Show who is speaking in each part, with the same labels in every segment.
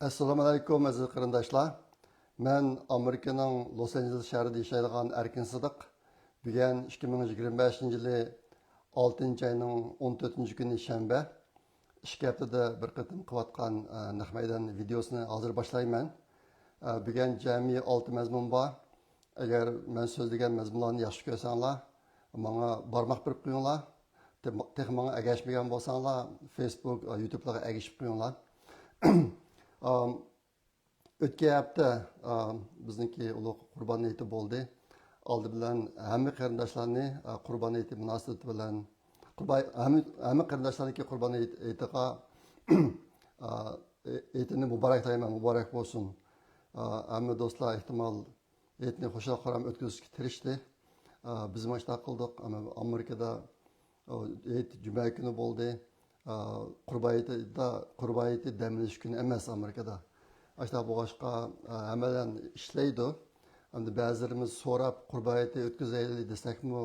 Speaker 1: Assalomu alaykum aziz qarindoshlar. Men Amerikaning Los-Anjeles shahrida yashaydigan Erkin Sidiq. Bugun 2025-yili 6-oyning 14-kuni shanba. 2 haftada bir qatim qilayotgan naq maydon videosini hozir boshlayman. Bugun jami 6 mazmun bor. Agar men so'zlagan mazmunlarni yaxshi ko'rsanglar, menga barmoq berib qo'yinglar. Menga agashmagan bo'lsanglar, Facebook, YouTube'larga agashib qo'yinglar. O'tgan hafta bizniki ulug' Qurbon hayiti bo'ldi. Oldi bilan hamma qarindoshlarni Qurbon hayiti munosabati bilan hamma qarindoshlarniki Qurbon hayitiga hayitini muboraklayman, muborak bo'lsin. Hamma do'stlar ehtimol hayitni xushal qaram o'tkazishga tirishdi. Biz mana shunday qildik. Amerikada hayit juma kuni bo'ldi. Qurbon hayiti dam olish kuni emas Amerikada. Ashta boshqa amalan ishlaydi. Endi ba'zilarimiz so'rab Qurbon hayiti o'tkazaylik desakmi,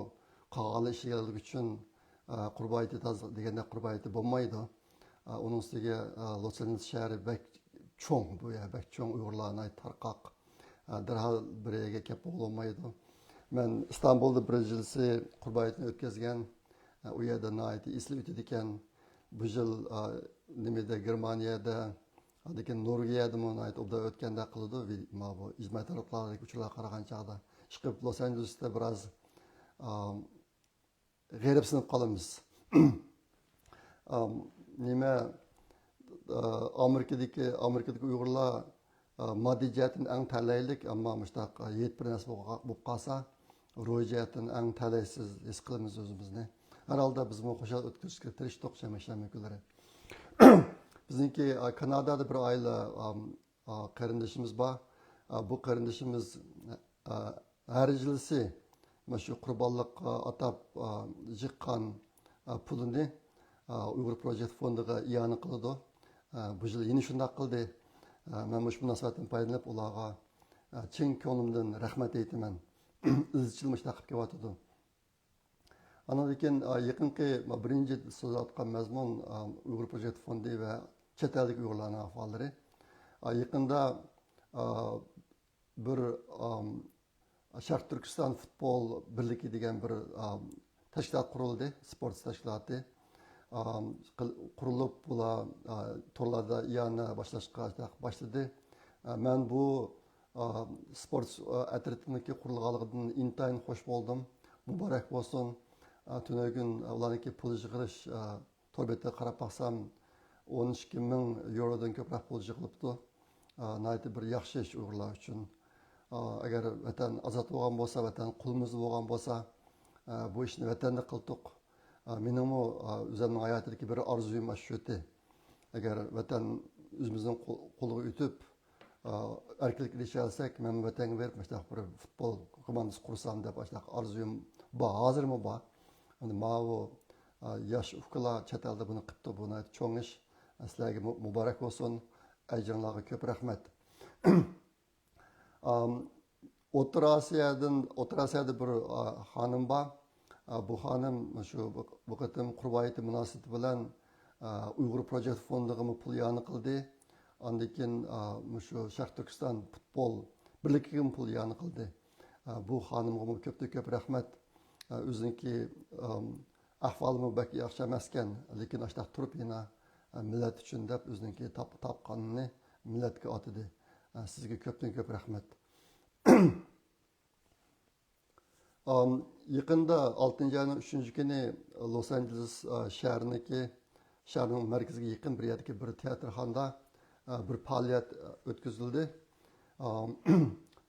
Speaker 1: qolgan ishlar uchun Qurbon hayiti deganda Qurbon hayiti bo'lmaydi. Uning ustiga Los-Anjeles shahri bak cho'ng, bu yer bak cho'ng Uyg'urlarning tarqoq darhol bir yerga kelib bo'lmaydi. Men Istanbulda bir yilsi Qurbon hayitini o'tkazgan. U yerda nihoyatda esli o'tadi ekan. Bu yil nimada Germaniyada lekin Norvegiyada nihoyat obda o'tganda qildi. Bu ijtimoiy tarmoqlardagi uchurlar qaragan chog'da chiqib Los-Anjelesda biroz g'ayribsinib qolamiz. Nima Amerikadagi Uyg'urlar moddiy jihatdan eng talaylik, ammo mushtaq yet bir narsa bo'lib qolsa, ruhiy jihatdan eng talaysiz his qilamiz o'zimizni. Her halde biz bu xo'shal o'tkazishga tirishdik shanba kunlari. Bizniki Kanadada bir oila qarindoshimiz bor. Bu qarindoshimiz har yilsi mana shu qurbonlik atab yiqqan pulini Uyg'ur Project fondiga iona qiladi. Bu yil yana shunday qildi. Men bu munosabatdan foydalanib ularga chin ko'nglimdan rahmat aytaman. Izchil mushtaq qilib kelyotdi. Ondan keyin yaqinqi birinchi so'zlayotgan mazmun Uyg'ur Project fondi va chet eldagi Uyg'urlarning ahvollari. Yaqinda bir Sharq Turkiston futbol birligi degan bir tashkilot qurildi, sport tashkiloti. Qurilib bular turlarda iyona boshlashga boshladi. Men bu sport atretininki qurilganligidan intayin xush bo'ldim. Muborak bo'lsin. Tünögün ularniki pul yig'irish to'rbetga qarab baksam 12.000 eurodan ko'proq pul yig'ilibdi. Nayt bir yaxshi ish Uyg'urlar uchun. Agar vatan ozod bo'lgan bo'lsa, vatan qulimiz bo'lgan bo'lsa, bu ishni vatanda qildik. Mening o'zimning hayotidagi bir orzuyim shu edi. Agar vatan o'zimizning qo'liga o'tib erkinlik ilishalsak, men vatanga berib, mana bir futbol komandasi qursam deb orzuyim bor, hozirmi bor. Ma'vu yosh ufqlar chet elda buni qilibdi, buni cho'ng ish. Sizlarga muborak bo'lsin, ajringlarga ko'p rahmat. O'rta Osiyada bir xonim bor. Bu xonim shu bu qatim Qurbon hayiti munosabati bilan Uyg'ur Project fondiga pul iona qildi. Ondan keyin shu Sharq Turkiston futbol birligiga pul iona qildi. Bu xonimga ko'p rahmat. O'ziniki ahvolimi bak yaxshi emas ekan, lekin ashta turib yana millat uchun deb o'ziniki topqanini millatga otdi. Sizga ko'p rahmat. Yaqinda 6-oyning 3-kuni Los-Anjeles shahrining markaziga yaqin bir yerdagi bir teatrxonada bir faoliyat o'tkazildi.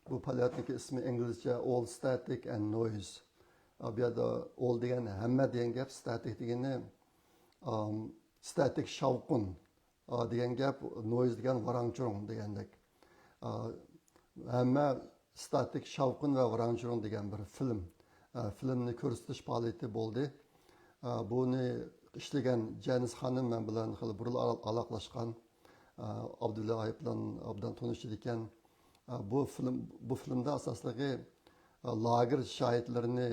Speaker 1: Bu faoliyatning ismi inglizcha All Static and Noise. Bu yerda all degan hamma degan gap, static degani static shavqin degan gap, noise degan varang-churung degandek. Hamma static shavqin va varang-churung degan bir filmni ko'rsatish faoliyati bo'ldi. Buni ishlagan Janis xonim men bilan buril aloqalashgan. Abdulla Ayib bilan obdan tanishdik ekan. Bu filmda asosligi lager şahitlerini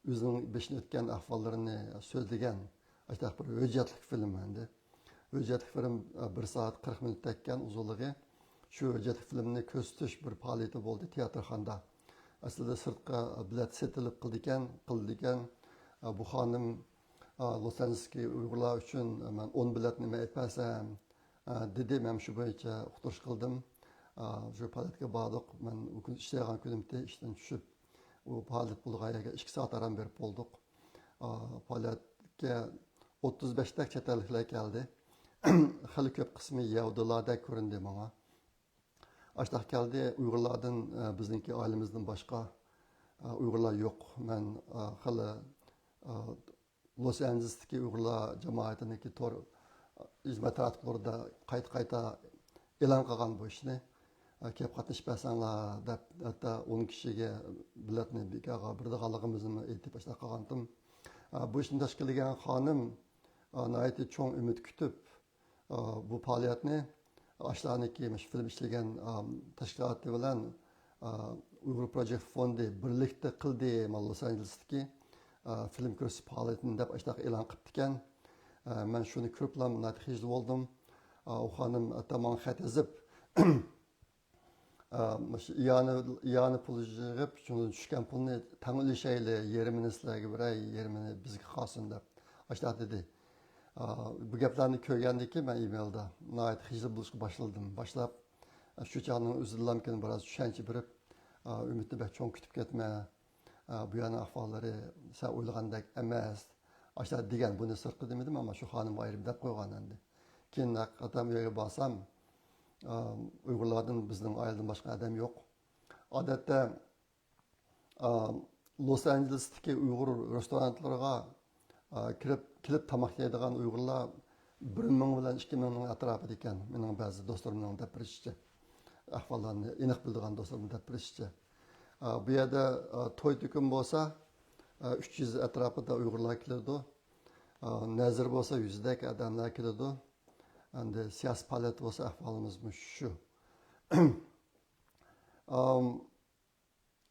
Speaker 1: o'zining beshini o'tgan ahvollarini so'zlagan bir hujjatli film endi. hücretlik film 1 saat 40 minut tekken uzunluğu. Şu hücretlik filmini köstüş bir faaliyeti oldu tiyatrxanda. Aslında sırtqa bilet setilip qildikan bu xanım Los Angeles'ki Uygurlar üçün ben 10 bilet nime etpesem dedi. Ben şu boyunca uqtırış qildim. Şu faaliyetke bağdık. Ben işleyen günümde işten düşüp o faaliyet bulduğaya 2 saat aram verip olduk. Faaliyetke 35 tak çetellikler geldi. Xali köp qismi Yahudilarda göründü bana. Aştaq geldi Uygurlardan bizdeki ailemizden başka Uygurlar yok. Ben xali Los Angeles'taki Uygurlar cemaatindeki tor hizmet taraflarında qayta e'lon qilgan bu ishni. Kelib qatnashmasanlar deb hatta 10 kishiga biletni bekaga birdiganligimizni aytib boshlab qolgandim. Bu ishni tashkil qilgan xonim nihoyatda cho'ng umid kutib bu faoliyatni ashlarniki film ishlagan tashkiloti bilan Uyghur Project Fondi birlikda qildi Los Angeles'dagi film ko'rsatish faoliyatini deb ashtaqa e'lon qilibdi ekan. Men shuni ko'rib natija bo'ldim. U xonim tamom xat yozib iyani pul yig'ib, shundan tushgan pulni ta'minlashayli, yerimini sizlarga beray, yerimini bizga qolsin deb ashtaqa dedi. Bu gaplarni ko'rgandan keyin men emailda nihoyat hijr bo'lishga boshlab shu chog'ning o'zidan biroz tushuncha berib umidni bak cho'ng kutib ketma, bu yana ahvollari sen o'ylagandek emas ashtaqa degan. Buni sirtqi demadim, ammo shu xonim ayrim deb qo'ygan endi. Keyin haqiqatan bu yerga borsam Uygurlardan bizning oiladan boshqa odam yo'q. Odatda Los Angeles'dagi Uyg'ur restoranlarga kelib tamoq yeydigan Uyg'urlar 1000 bilan 2000 atrofida ekan. Mening ba'zi do'stlarimning deb birishicha, ahvollarni aniq biladigan do'stlarim deb birishicha. Bu yerda to'y to'kin bo'lsa 300 atrofida Uyg'urlar keladi. Nazir bo'lsa 100 dak odamlar keladi. Endi siyosiy faoliyat bo'lsa ahvolimiz shu.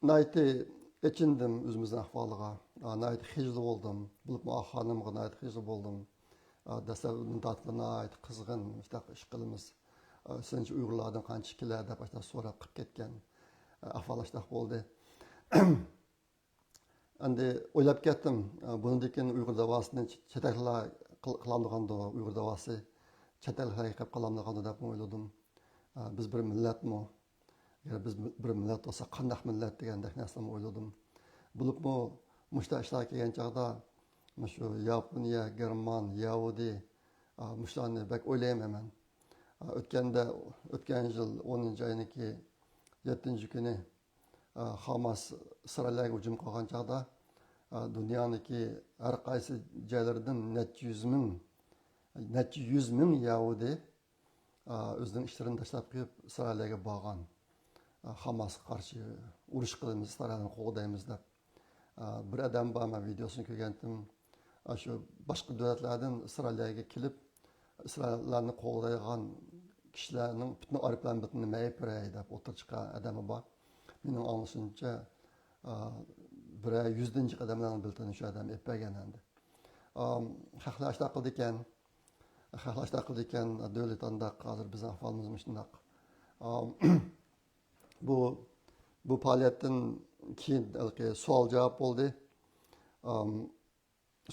Speaker 1: Nihoyatda echindim o'zimizning ahvoliga. Nihoyatda hijli bo'ldim. Bo'lib xonimga nihoyatda hijli bo'ldim. Dastlabdan tortib nihoyatda qizg'in ish qilamiz. Sizcha Uyg'urlardan qancha kelar deb so'rab qilib ketgan. Ahvol shunaqa bo'ldi. Endi o'ylab ketdim. Bundan keyin Uyg'ur davosini chetaklar qilamdiganda Uyg'ur davosi Çetel hakikat kalamlıqanı dep oyladım. Biz bir milletmi? Yani biz bir millet olsa qandaq millet degandek narsani oyladım. Bulup mu muşta işler kelgan chaqda shu Yaponiya, German, Yahudi muşlarni bek o'ylayman men. O'tgan yil 10 oyiniki 7-kuni Hamas Isroilga hujum qilgan chaqda dunyoniki har qaysi joylaridan necha 100 ming Yahudi o'zining ishlarini tashlab qo'yib Isroilga borgan. Hamasga qarshi urush qilamiz, Isroilni qo'g'daymiz deb. Bir odam bor, men videosini ko'rgandim. Shu boshqa davlatlardan Isroilga kelib Isroillarni qo'g'daygan kishilarning butun arablarning butun maypiray deb o'tirib chiqqan odami bor. Mening anglashimcha bir 100-chi odamlarning biltini shu odam etpagan endi. Haqlashda qildi ekan. Xaxlashda qildi ekan, davlat andaq hozir bizning ahvolimiz shundoq. Bu faoliyatdan keyin savol javob bo'ldi.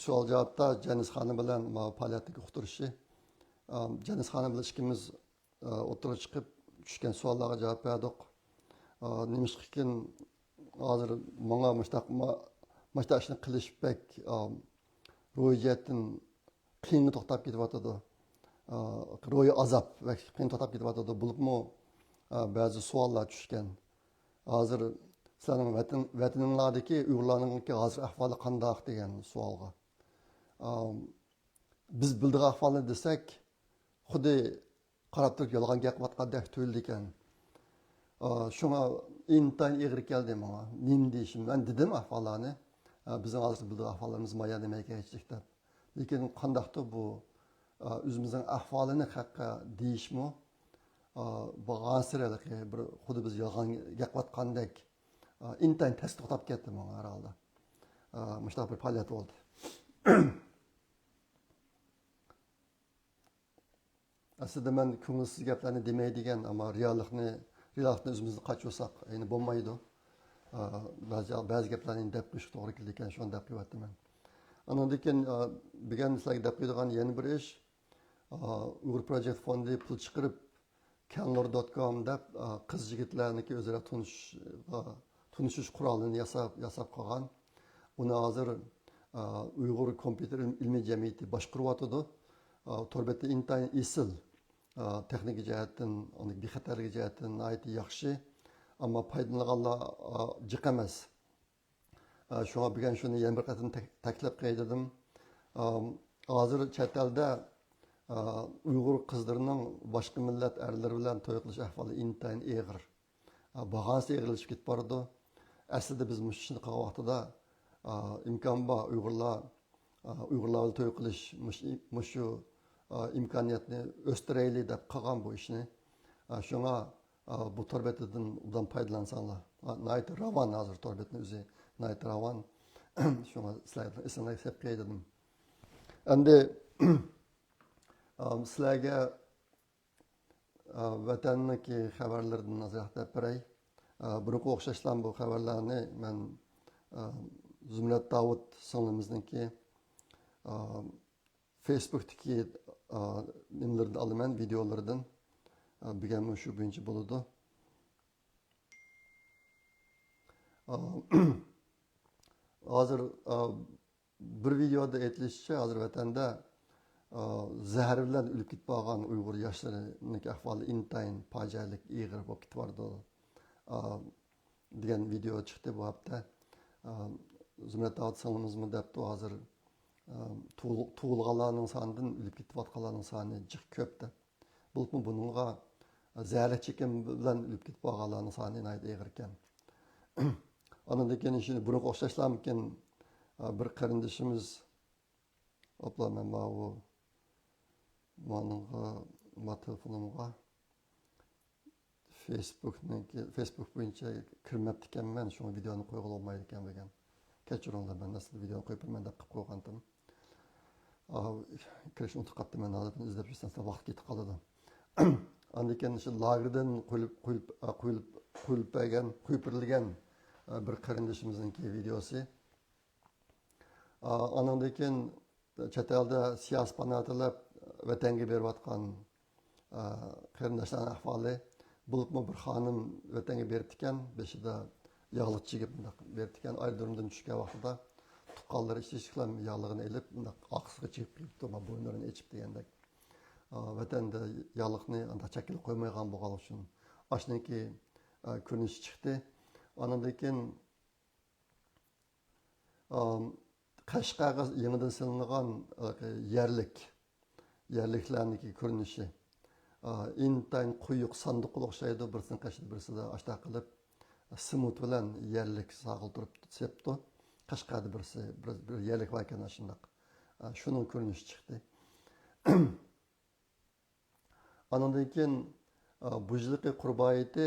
Speaker 1: Savol javobda Janiz xonim bilan faoliyatga uqtirishi. Janiz xonim bilan ikkimiz o'tirib chiqib tushgan savollarga javob berdik. Nimishqa ekan hozir menga mushtaq ishni qilish bek ro'yxatdan qiyin to'xtab ketyotdi. Ro'yi azob va qiyin to'xtab ketyotdi. Bo'libmi ba'zi savollar tushgan. Hozir sizlarning vataninglardagi Uyg'urlarning hozir ahvoli qanday degan savolga. Biz bildigan ahvolni desak, xuddi qarab turib yolg'on gapirayotgandek tuyuldi ekan. Shunga intayin ig'ir keldi menga. Nima deyishim? Men dedim ahvollarni. Bizning hozir bildigan ahvollarimiz maya demayga hechlik deb. Lekin qandaqdir bu o'zimizning ahvolini haqqa deyishmi? Bag'asiralik bir xuddi biz yolg'on gapirayotgandek intayin tez to'xtab ketdi menga herhalde. Mushtaq bir faoliyat bo'ldi. aslida men ko'ngilsiz gaplarni demaydigan, ammo reallikni o'zimizni qochirsak endi bo'lmaydi. Ba'zi gaplarni deb qo'yish to'g'ri keldi ekan, shuni deb qo'yapman. Andan keyin degan sizlarga deb qo'yadigan yana bir ish, Uyg'ur Project Fondi pul chiqarib canlor.com deb qiz yigitlarniki o'zaro tunishish qurolini yasab qolgan. Uni hozir Uyg'ur kompyuter ilmiy jamiyati boshqaryotidi. To'rbetda intayin esil, texnik jihatdan, bexatarlik jihatdan aytib yaxshi, ammo foydalanganlar jiq emas. Shunga bilgan shuni yana bir qatim taklif qildim. Hozir chet elda Uyg'ur qizlarining boshqa millat erlari bilan to'y qilish ahvoli intayin og'ir. Bahonasi eg'irlashib ketib bordi. Aslida biz shuni qilgan vaqtida imkon bor Uyg'urlar bilan to'y qilish shu imkoniyatni o'stiraylik deb qilgan bu ishni. Shunga bu torbetidan udan foydalansanlar. Nayt ravan hozir torbetni o'zi nayt ravan. Shunga sizlarga esimlarga sep qo'ydim. Endi sizlarga vatanniki xabarlardan nazorat beray. Bunaqa o'xshashlan bu xabarlarni men Zumrat Davud singlimizniki Facebook'daki nimalardan olaman, videolardan bilganman shu bo'yicha bo'ladi. Hozir bir videoda aytilishicha, hozir vatanda zahar bilan o'lib ketib qolgan Uyg'ur yoshlarining ahvoli intayin fojialik og'ir bo'lib ketib bordi degan video chiqdi bu hafta. Zumrat Davud singlimizni debdi hozir tug'ilganlarning sonidan o'lib ketayotganlarning soni jiq ko'p deb. Buningga zahar chekim bilan o'lib ketib qolganlarning soni og'ir ekan. Ondan keyin shuni bunaqa o'xshashlarmikin bir qarindishimiz oplaman bu telefonimga Facebook bo'yicha kirmabdi ekanman, shu videoni qo'yib olmaydi ekan degan. Kechiringlar, men nasıl videoni qo'yibman deb qilib qo'ygandim. Kirishni unutib qoldim, men hozir izlab yursam vaqt ketib qoladi. Ondan keyin shu lagerdan qo'yib bir qarindishimizningki videosi. Ondan keyin chet elda siyosiy panohtilab vatanga berayotgan qarindoshlarning ahvoli. Bulutma bir xonim vatanga berdi ekan, beshida yog'liq chigib berdi ekan, ayrılımdan tushgan vaqtida tuqqanlari ishishlar yog'lig'ini elib, oqsiga chigib ketdi, bo'ynlarini echib degandek. Vatanda yog'liqni anda chakilib qo'ymaygan bo'lgan uchun oshniki ko'rinish chiqdi. Ondan keyin Qashqarga yangidan silingan yerliklarniki ko'rinishi intayin quyuq sandiqqa o'xshaydi, birisini qashida birisida ashta qilib simut bilan yerlik sog'iltirib sepdi. Qashqarda bir yerlik var ekan shundoq. Shuning ko'rinishi chiqdi. Ondan keyin bujliqi qurboniyati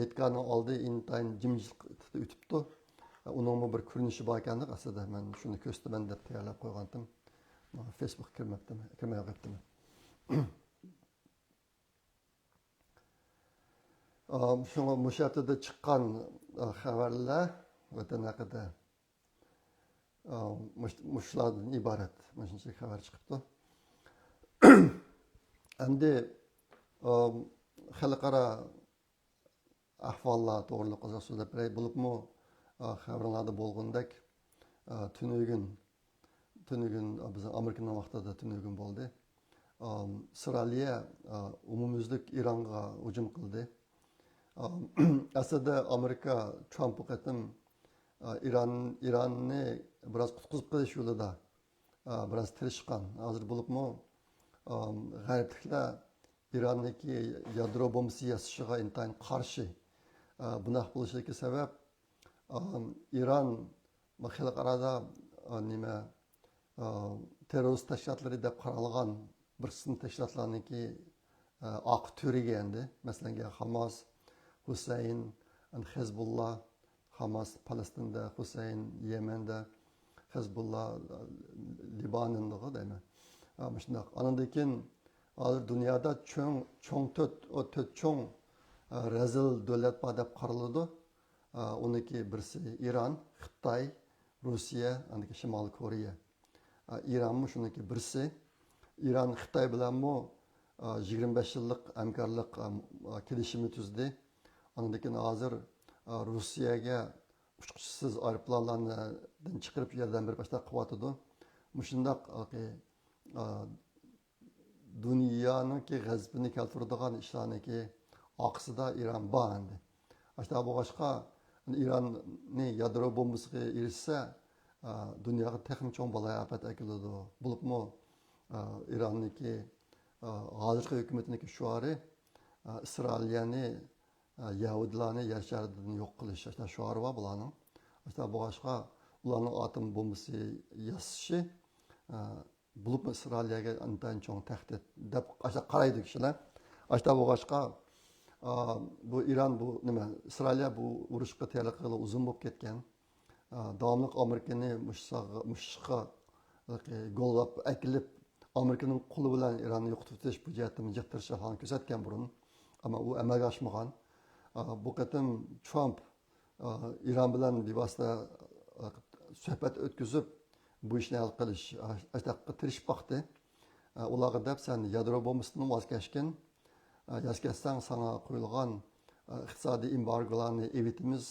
Speaker 1: aytgani oldi intayin jimjiq o'tibdi. Onun bir ko'rinishi bor ekan, aslida men shuni ko'staman deb tayyorlab qo'ygandim. Facebook kirmay qolibdi. Shunga mushatada chiqqan xabarlar vatan haqida mushlardan iborat. Shuncha xabar chiqibdi. Endi xalqaro ahvollar to'g'riliq so'zlab beray bo'libmi? Xabarlarda bo'lgandek tunugün biz Amerikaning vaqtida tunugün bo'ldi. Isroiliya umumyuzlik Ironga hujum qildi. Aslida Amerika Trump qatim Ironni biroz qutqizib qilish yo'lida biroz tirishgan. Hozir bo'libmi g'arbliklar Ironniki yadro bombasi yasashiga intayin qarshi. Bunaqa bo'lishiga sabab İran xalqarada terörist tashkilotlari deb qaralgan bir qism tashkilotlarniki oq turiga endi, masalan Hamas, Husayn, Hezbollah, Hamas Falastinda, Husayn Yemen'de, Hezbollah Libanon'da deymi. Shundoq. Ondan keyin hozir dunyoda to'rt cho'ng razil davlat bor deb qaraladi. Uniki birisi Iran, Xitoy, Rossiya, aniki Shimoliy Koreya. İranmı shuniki birisi. İran Xitoy bilanmi 25 yillik hamkorlik kelishimi tuzdi. Ondan keyin hozir Rossiyaga uçquchisiz aeroplanlardan chiqarib yerdan bir boshqa qilyotidi. Mushundaq dunyoning g'azabini keltiradigan ishlarniki oqsida İran bor endi. Ashta bu boshqa İranni yadro bombasiga erishsa dunyoga texnik cho'ng baloafat keladi. Bo'libmi İranniki hozirgi hukumatniki shuari İsrailni Yahudilarni yer sharidan yo'q qilish shuari bor bularning. Bu boshqa ularning atom bombasi yasashi bo'lib İsrailga antayin cho'ng tahdid deb qaraydi kishilar. Bu boshqa bu İran bu nima İsrail bu urushga tayyorlig'i uzun bo'lib ketgan. Davomli Amerikani mushqa go'llab akilib Amerikaning qo'li bilan İranni yo'qotib o'tish bu jihatdan jiqtirish holatini ko'rsatgan burun. Ammo u amalga oshmagan. Bu qatim Trump İran bilan bevosita suhbat o'tkazib bu ishni hal qilish tirishib boqdi. Ularga deb sen yadro bombasidan voz kechgin. Yaskasdan sana qo'yilgan iqtisodiy embargolarni evitimiz,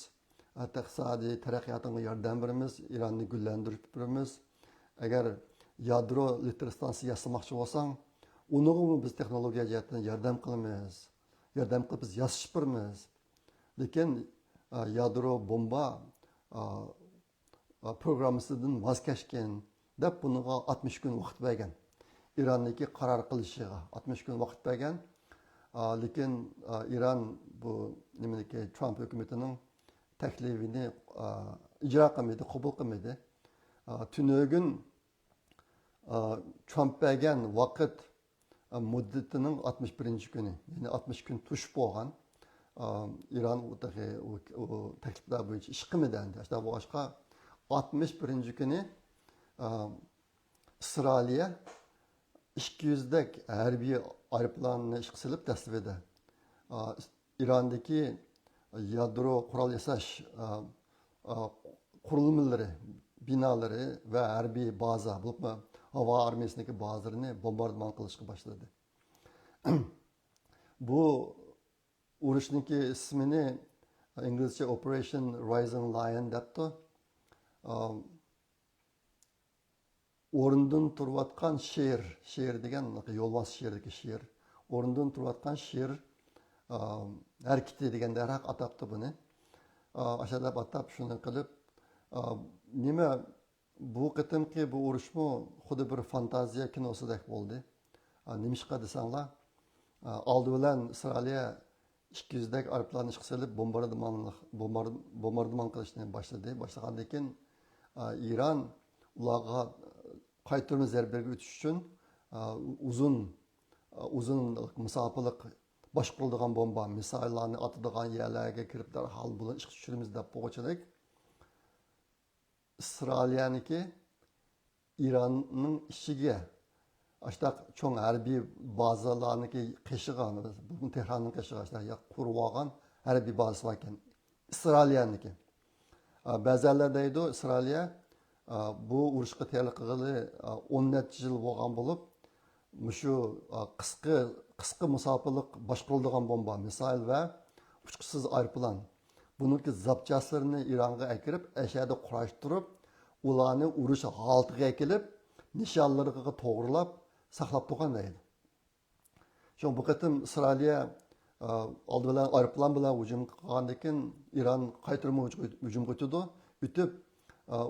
Speaker 1: iqtisodiy taraqqiyotga yordam beramiz, İranni gullantirib turamiz. Agar yadro elektrostansiya yasamoqchi bo'lsang, uningmi biz texnologiya jihatdan yordam qilamiz. Yordam qilib biz yasashib turamiz. Lekin yadro bomba programmasidan voz kechgan deb buniga 60 kun vaqt bergan. İranniki qaror qilishiga 60 kun vaqt bergan. Lekin İran bu nimaniki Trump hukumatining taklifini ijro qilmaydi, qabul qilmaydi. Tunugün Trump bergan vaqt muddatining 61 kuni, ya'ni 60 kun tushib bo'lgan. İran o takliflar bo'yicha ish qilmadi endi. Bu boshqa 61 kuni İsrailga 200 dak harbiy aeroplanni ishga silib tashlab edi. İrandagi yadro qurol yasash qurilmalari, binolari va harbiy baza, bo'lib havo armiyasiniki bazalarini bombardimon qilishga boshladi. Bu urushniki ismini İngilizce Operation Rising Lion debdi. O'rnidan turayotgan sher degan yo'lbos sherdagi sher. O'rnidan turayotgan sher harakati deganda haq atabdi buni. Ashadab atab shuni qilib nima bu qitimki bu urushmi xuddi bir fantaziya kinosidek bo'ldi. Nimishqa desanglar, oldi bilan İsrailga 200 dak aeroplanni ishga solib bombardimon qilishni boshlagandan keyin İran ularga qaytarma zarbaga o'tish uchun uzun musofirlik boshqariladigan bomba, misillarni otadigan yerlarga kirib darhol buni ishga tushiramiz deb bo'g'chilik. İsrailniki İranning ishiga ashtaq cho'ng harbiy bazalarniki qishig'i, bu Tehronning qishig'i qurib olgan harbiy bazasi bor ekan. İsrailniki. Ba'zilar deydi İsrailga bu urushga tayyorlik qilg'ili 10 necha yil bo'lgan bo'lib, shu qisqa musofirlik boshqariladigan bomba, misil va uchquchisiz aeroplan. Buniki zapchaslarini İronga akirib, ashada qurashtirib, ularni urush holatiga kelib, nishonlariga to'g'rilab saqlab turgan deydi. Shu bu qatim İsrailga oldi bilan aeroplan bilan hujum qilgandan keyin İron qaytarma hujum qildi. Ütüb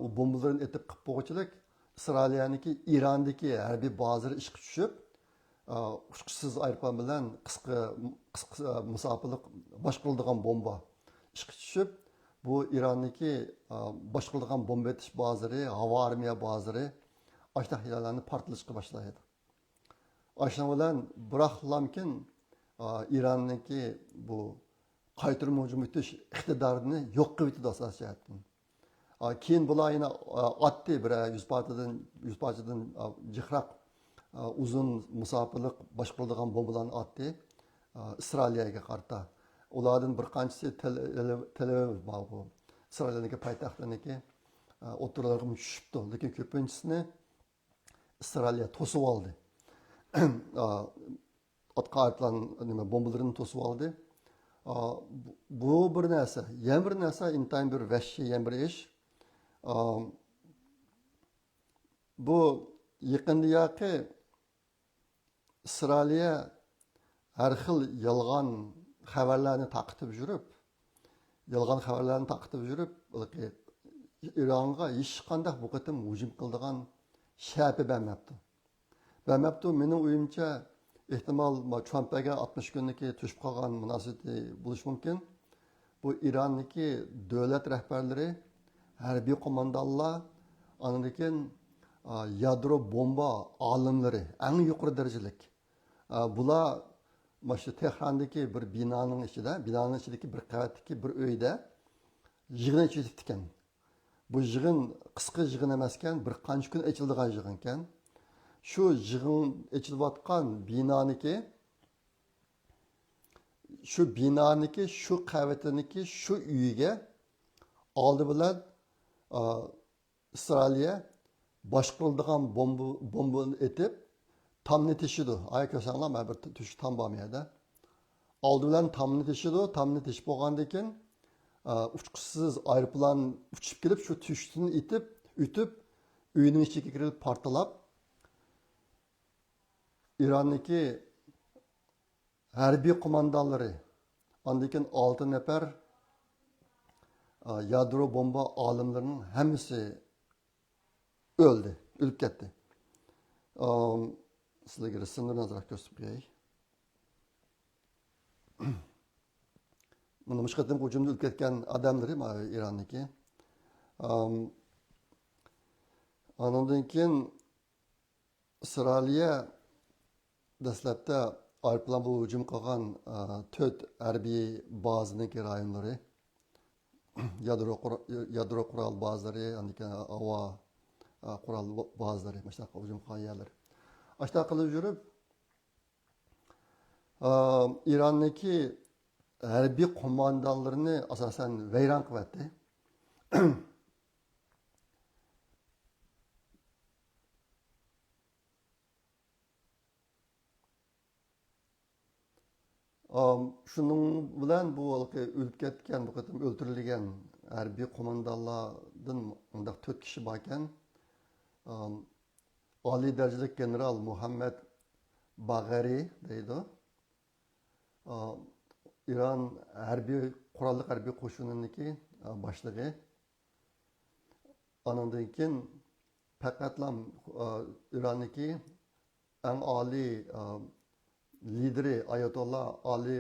Speaker 1: o bombalarni etib qilib qo'ychilik İsrailniki İrondagi harbiy bazalar ishga tushib, uchquchisiz aeroplan bilan qisqa musofirlik boshqariladigan bomba ishga tushib, bu İronniki boshqariladigan bomba etish bazalari, havo armiya bazalari ashtahiyalarni portlashga boshlaydi. Ashna bilan biroqlamkin İronniki bu qaytarma hujum etish iqtidorini yo'q qilib yetdi asosiyatdan. Keyin bular yana atdi bir 100 parchadan jihraq uzun musofirlik boshqariladigan bombalarni otdi Isroiliyaga qarta. Ulardan bir qanchasi Tel Aviv bu Isroilniki poytaxtiniki o'tirlarga tushibdi, lekin ko'pinchisini Isroiliya to'sib oldi. Otqa aytilan nima bombalarini to'sib oldi. Bu bir narsa, yana bir narsa intayin bir vahshiy yana bir ish. Bu yaqinda yoqi Isroiliya har xil yolg'on xabarlarni taqitib yurib, Ironga hech qanday bu qatim hujum qiladigan shapi bermabdi. Mening o'yimcha, ehtimol Trumpga 60 kunlik tushib qolgan munosabati bo'lishi mumkin. Bu Ironniki davlat rahbarlari, harbiy qo'mondonlar, andan yadro bomba olimlari, eng yuqori darajalik. Bular mana shu Tehrondagi bir binoning ichidagi bir qavatdagi bir uyda yig'in ichilibdi ekan. Bu yig'in qisqa yig'in emas ekan, bir qancha kun ichiladigan yig'in ekan. Shu yig'in ichilayotgan binoniki, shu qavatniki, shu uyiga oldi bilan Isroiliya boshqariladigan bombani etib tamni teshidi. Ay ko'rsanglar, mana bir tush tam bo'lmaydi. Oldi bilan tamni teshib bo'lgandan keyin uçqusiz aeroplan uçup kelib shu tushni ütüp uyning ichiga kirib portlab Ironniki harbiy qo'mondonlari ondan keyin 6 nafar yadro bomba olimlarining hammasi o'lib ketdi. Sizlarga rasmlarni nazarga ko'rsatib qo'yay. Bunu müşkatim hücumda ülke etken adamları İran'daki. Ondan keyin İsrailiya dastlabda aeroplan bu hücum qilgan 4 harbiy baziniki rayonlari, yadro qural bazalari, havo qural bazalari, mana shunaqa hücum qilgan yerlar. Ashta qilib yurib, İran'daki harbiy qo'mondonlarni asosan vayron qilyapti. Shuning bilan bu o'lib ketgan, bu qatim o'ldirilgan harbiy qo'mondonlardan undaq 4 kishi bor ekan. Oliy darajalik general Muhammad Bagheri deydi. İran qurolli harbiy qo'shininiki boshlig'i. Ondan keyin faqatlam İronniki eng oliy lideri Ayatollah Ali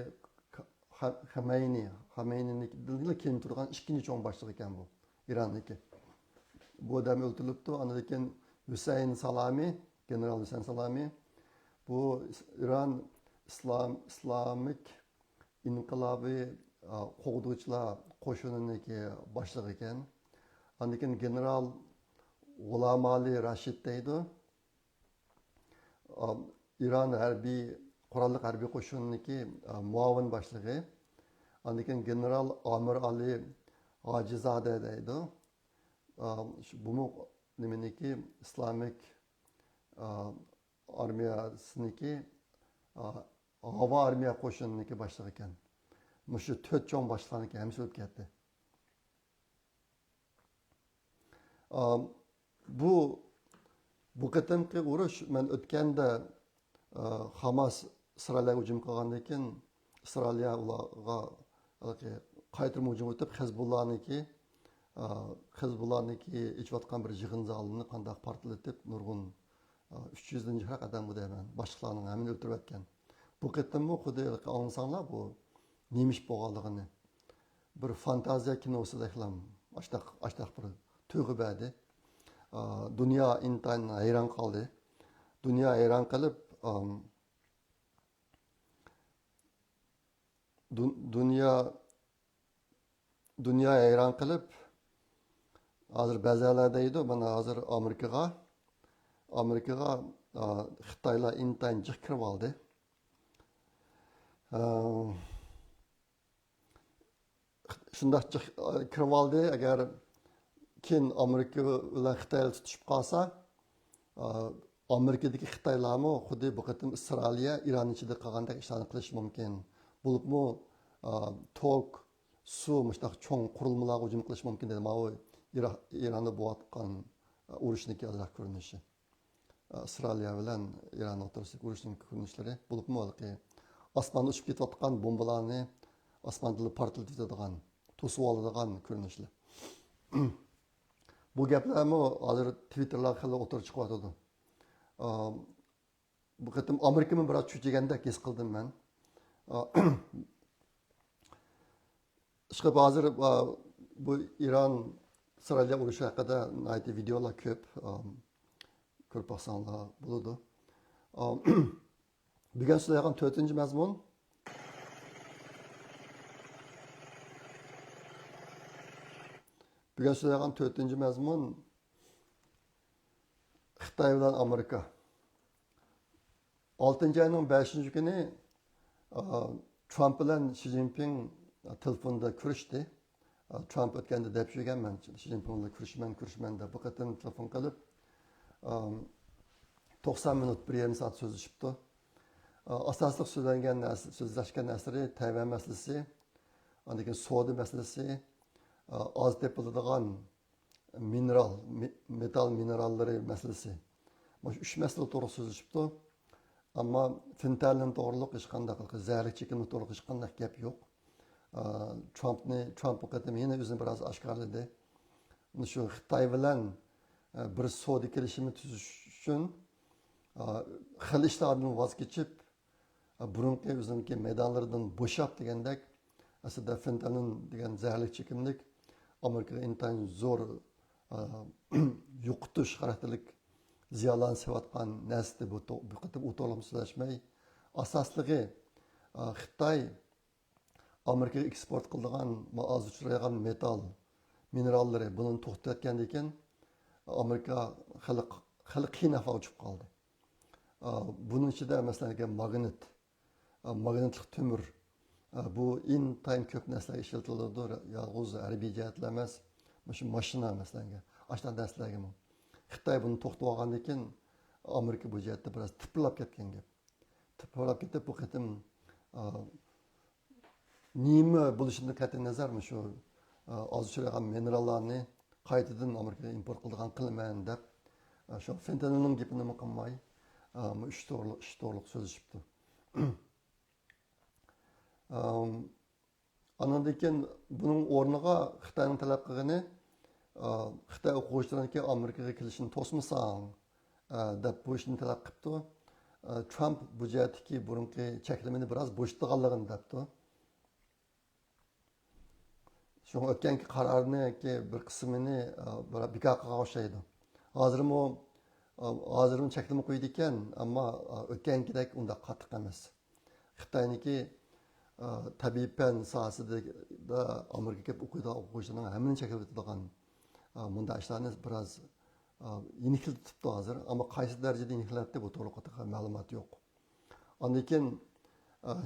Speaker 1: Xameyni'nin keyin turgan ikkinchi cho'ng boshliq ekan bu İronniki. Bu odam o'ldirilibdi. Ondan keyin Hüseyin Salami, general Hüseyin Salami, bu İran İslamik İnqilobiy qo'g'duvchilar qo'shininiki boshlig'i ekan. Ondan keyin general G'ulomali Rashid deydi. İran qurolli harbiy qo'shininiki muavin boshlig'i. Ondan keyin general Amir Ali Hojizade deydi. Bu nimaniki İslamik armiyasiniki havo armiya qo'shininiki boshlig'i ekan. Shu 4 cho'ng boshliqlarniki hammasi o'lib ketdi. Bu qatimki urush men o'tganda Hamas Isroiliyaga hujum qilgandan keyin Isroiliya ularga qaytarma hujum o'tib Hezbollah'niki ichayotgan bir yig'in zalini qanday portlatib nurg'un 300 dan jihat odam bu deyman boshliqlarning hammani o'ldirib o'tgan. Bu qatimmi xuddi ansanglar bu nemish bo'lganligini bir fantaziya kinosidaglam ashtaq bir tuyg'u berdi. Dunyo intayin hayron qoldi. Dunyo hayron qilib dunyo hayron qilib hozir ba'zilar deydi, mana hozir Amerikaga Xitoylar intayin jiq kirib oldi. Shundoq jiq kirib oldi, agar keyin Amerika bilan Xitoyni tutishib qolsa, Amerikadagi Xitoylarmi xuddi bu qatim Isroiliya Iron ichida qolgandek ishlarni qilishi mumkin. Bo'libmi tok, suv mushtaq cho'ng qurilmalarga hujum qilish mumkin dedi. Mana Ironda bo'layotgan urushniki ozroq ko'rinishi. Isroiliya bilan Iron o'rtasidagi urushning ko'rinishlari bo'libmi osmonda uchib ketayotgan bombalarni osmonda portlatib ketadigan, to'sib oladigan ko'rinishlar. Bu gaplarmi hozir Twitter'larga xili o'tirib chiqyotdi. Bu qatim Amerikani biroz cho'chigandek his qildim men. Chiqib hozir bu Iron Isroiliya urushi haqida videolar ko'p. Ko'rib baxsanglar bo'ladi. Bugun so'zlayotgan 4-mazmun Xitoy bilan Amerika. 6-oyning 5-kuni Trump bilan Xi Jinping telefonda ko'rishdi. Trump o'tganda deb yurganman, Xi Jinping bilan ko'rishman deb bu qatim telefon qilib 90 minut 1,5 soat so'zlashibdi. Asosli so'zlashgan narsari Tayvan masalasi, undan keyin savdo masalasi, oz tepiladigan metal minerallari masalasi. Mana shu 3 masala to'g'ri so'zlashibdi. Ammo fentanyl to'g'riliq hech qanday zaharli chekimni to'g'ri hech qanday gap yo'q. Trump bu qatim yana o'zini biroz oshkorladi. Shu Xitoy bilan bir savdo kelishimi tuzish uchun xil ishlardan voz kechib, burunqi o'ziniki maydonlaridan bo'shab degandek, aslida fentanyl degan zaharli chekimlik Amerikaga intayin zo'r yo'qotish xarakterlik ziyonlarni sevayotgan narsa bu qatim u to'g'ri so'zlashmay, asosligi Xitoy Amerikaga eksport qiladigan oz uchraydigan metal minerallari buni to'xtatgandan keyin Amerika xalq qiyin ahvolga tushib qoldi. Bunun ichida masalan magnitlik temir bu intayin ko'p narsalarga ishlatiladi. Yolg'iz harbiy jihatlar emas, shu mashina masalan, ashta narsalarga. Xitoy buni to'xtatib olgandan keyin Amerika bu jihatda biroz tiplab ketgan gap. Tiplab ketib bu qatim nima bo'lishidan qat'iy nazar shu oz uchragan minerallarni qaytadan Amerikaga import qiladigan qilaman deb shu fentanilning gapini qilmay ish to'g'riliq so'zlashibdi. Andan keyin buning o'rniga Xitoyning talab qilgani Xitoy o'quvchilarniki Amerikaga kelishini to'smasang deb bu ishni talab qilibdi. Trump bu jihatdagi burunqi cheklamani biroz bo'shatganligini debdi. Shu o'tgangi qarorni bir qismini bekor qilgan o'xshaydi. Hozirmi cheklama qo'ydi ekan, ammo o'tgangidek unda qattiq emas. Xitoyniki tabiiy fan sohasida Amerikaga o'qiydigan o'quvchilarning hammani cheklab o'tadigan bunday ishlarni biroz yeniklatibdi hozir, ammo qaysi darajada yeniklatdi bu to'liq ma'lumot yo'q. Ondan keyin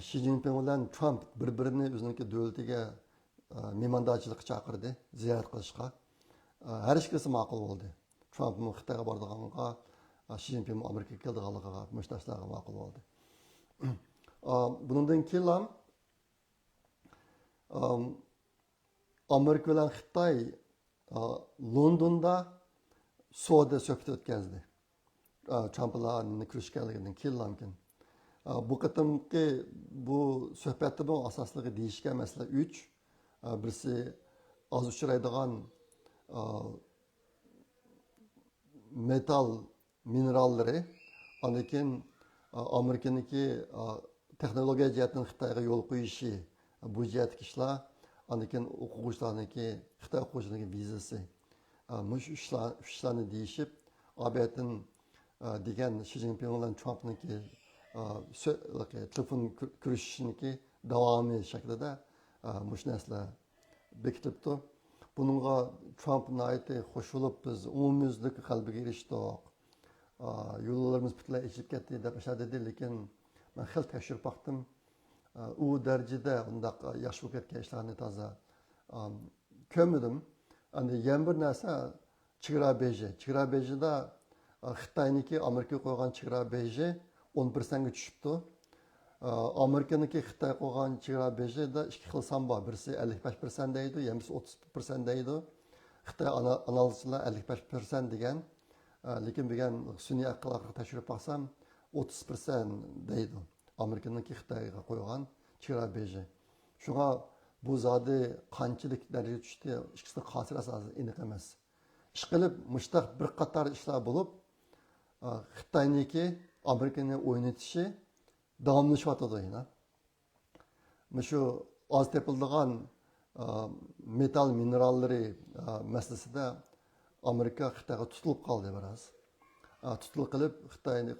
Speaker 1: Xi Jinping bilan Trump bir-birini o'ziniki davlatiga mehmondorchilikqa chaqirdi, ziyorat qilishga. Har ikkisi ma'qul bo'ldi. Trump Xitoyga borganga, Xi Jinping Amerikaga kelganligiga, mushtashlarga ma'qul bo'ldi. Bundan keyin Amerika bilan Xitoy Londonda savdo suhbati o'tkazdi. Trump bilan ko'rishganligidan keyin. Bu qatimki bu suhbatning asosligi deyishgan masala 3. Birisi oz uchraydigan metal minerallari, ondan keyin Amerikaniki texnologiya jihatdan Xitoyga yo'l qo'yishi, bu jihatdagi ishlar, ondan keyin o'quvchilarniki Xitoy o'quvchilariga vizasi. Mush ishlarni deyishib, obiyatin degan Xi Jinping bilan Trumpniki telefon ko'rishishniki davomi shaklida mush narsalar bekitilibdi. Bununla Trump qo'shilib biz umumyuzlik qalbiga erishdik. yo'llarimiz butunlay echib ketdi deb ashar dedi, lekin men xil tekshirib baktım. U darajada undaq yaxshi bo'lib ketgan ishlarni toza ko'rmadim. Endi yana bir narsa chegara beji. Chegara bejida Xitoyniki Amerikaga qo'ygan chegara beji 10%ga tushibdi. Amerikaniki Xitoy qo'ygan chegara bejida ikki xil son bor. Birisi 55% deydi, yanisi 30% deydi. Xitoy analizchilar 55% degan. Lekin degan sun'iy aqlga tekshirib baksam 30% deydi. Amerikaniki Xitoyga qo'ygan chegara beji. Shunga bu zodi qanchalik daraja tushdi, ikkisini qasirasi aniq emas. Ish qilib mushtaq bir qator ishlar bo'lib, Xitoyniki Amerikani o'ynatishi davomlashyotdi yana. Shu oz tepildigan metal minerallari masalasida Amerika Xitoyga tutilib qoldi biroz. Tutilib qilib Xitoyni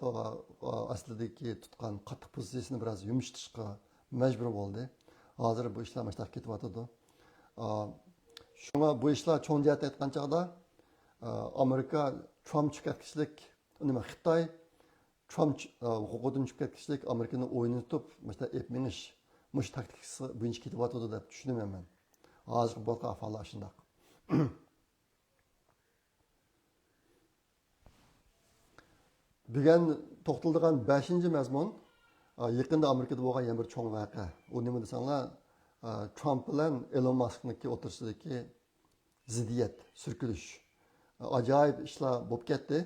Speaker 1: aslidagi tutgan qattiq pozitsiyasini biroz yumshatishga majbur bo'ldi. Hozir bu ishlar mashtab ketyotdi. Shunga bu ishlar cho'ng jihatda aytgan chog'da Amerika Trump chiqarishlik, nima Xitoy Trump huquqidan chiqib ketishlik Amerikani o'ynatib, mana epminish, mush taktikasi bo'yicha ketyotdi deb tushunaman men. Hozir bu ahvollar shunday. Bugun to'xtaladigan 5-mazmun yaqinda Amerikada bo'lgan yana bir cho'ng voqea. U nima desanglar, Trump bilan Elon Muskniki o'tirishidagi ziddiyat, surkilish. Ajoyib ishlar bo'lib ketdi.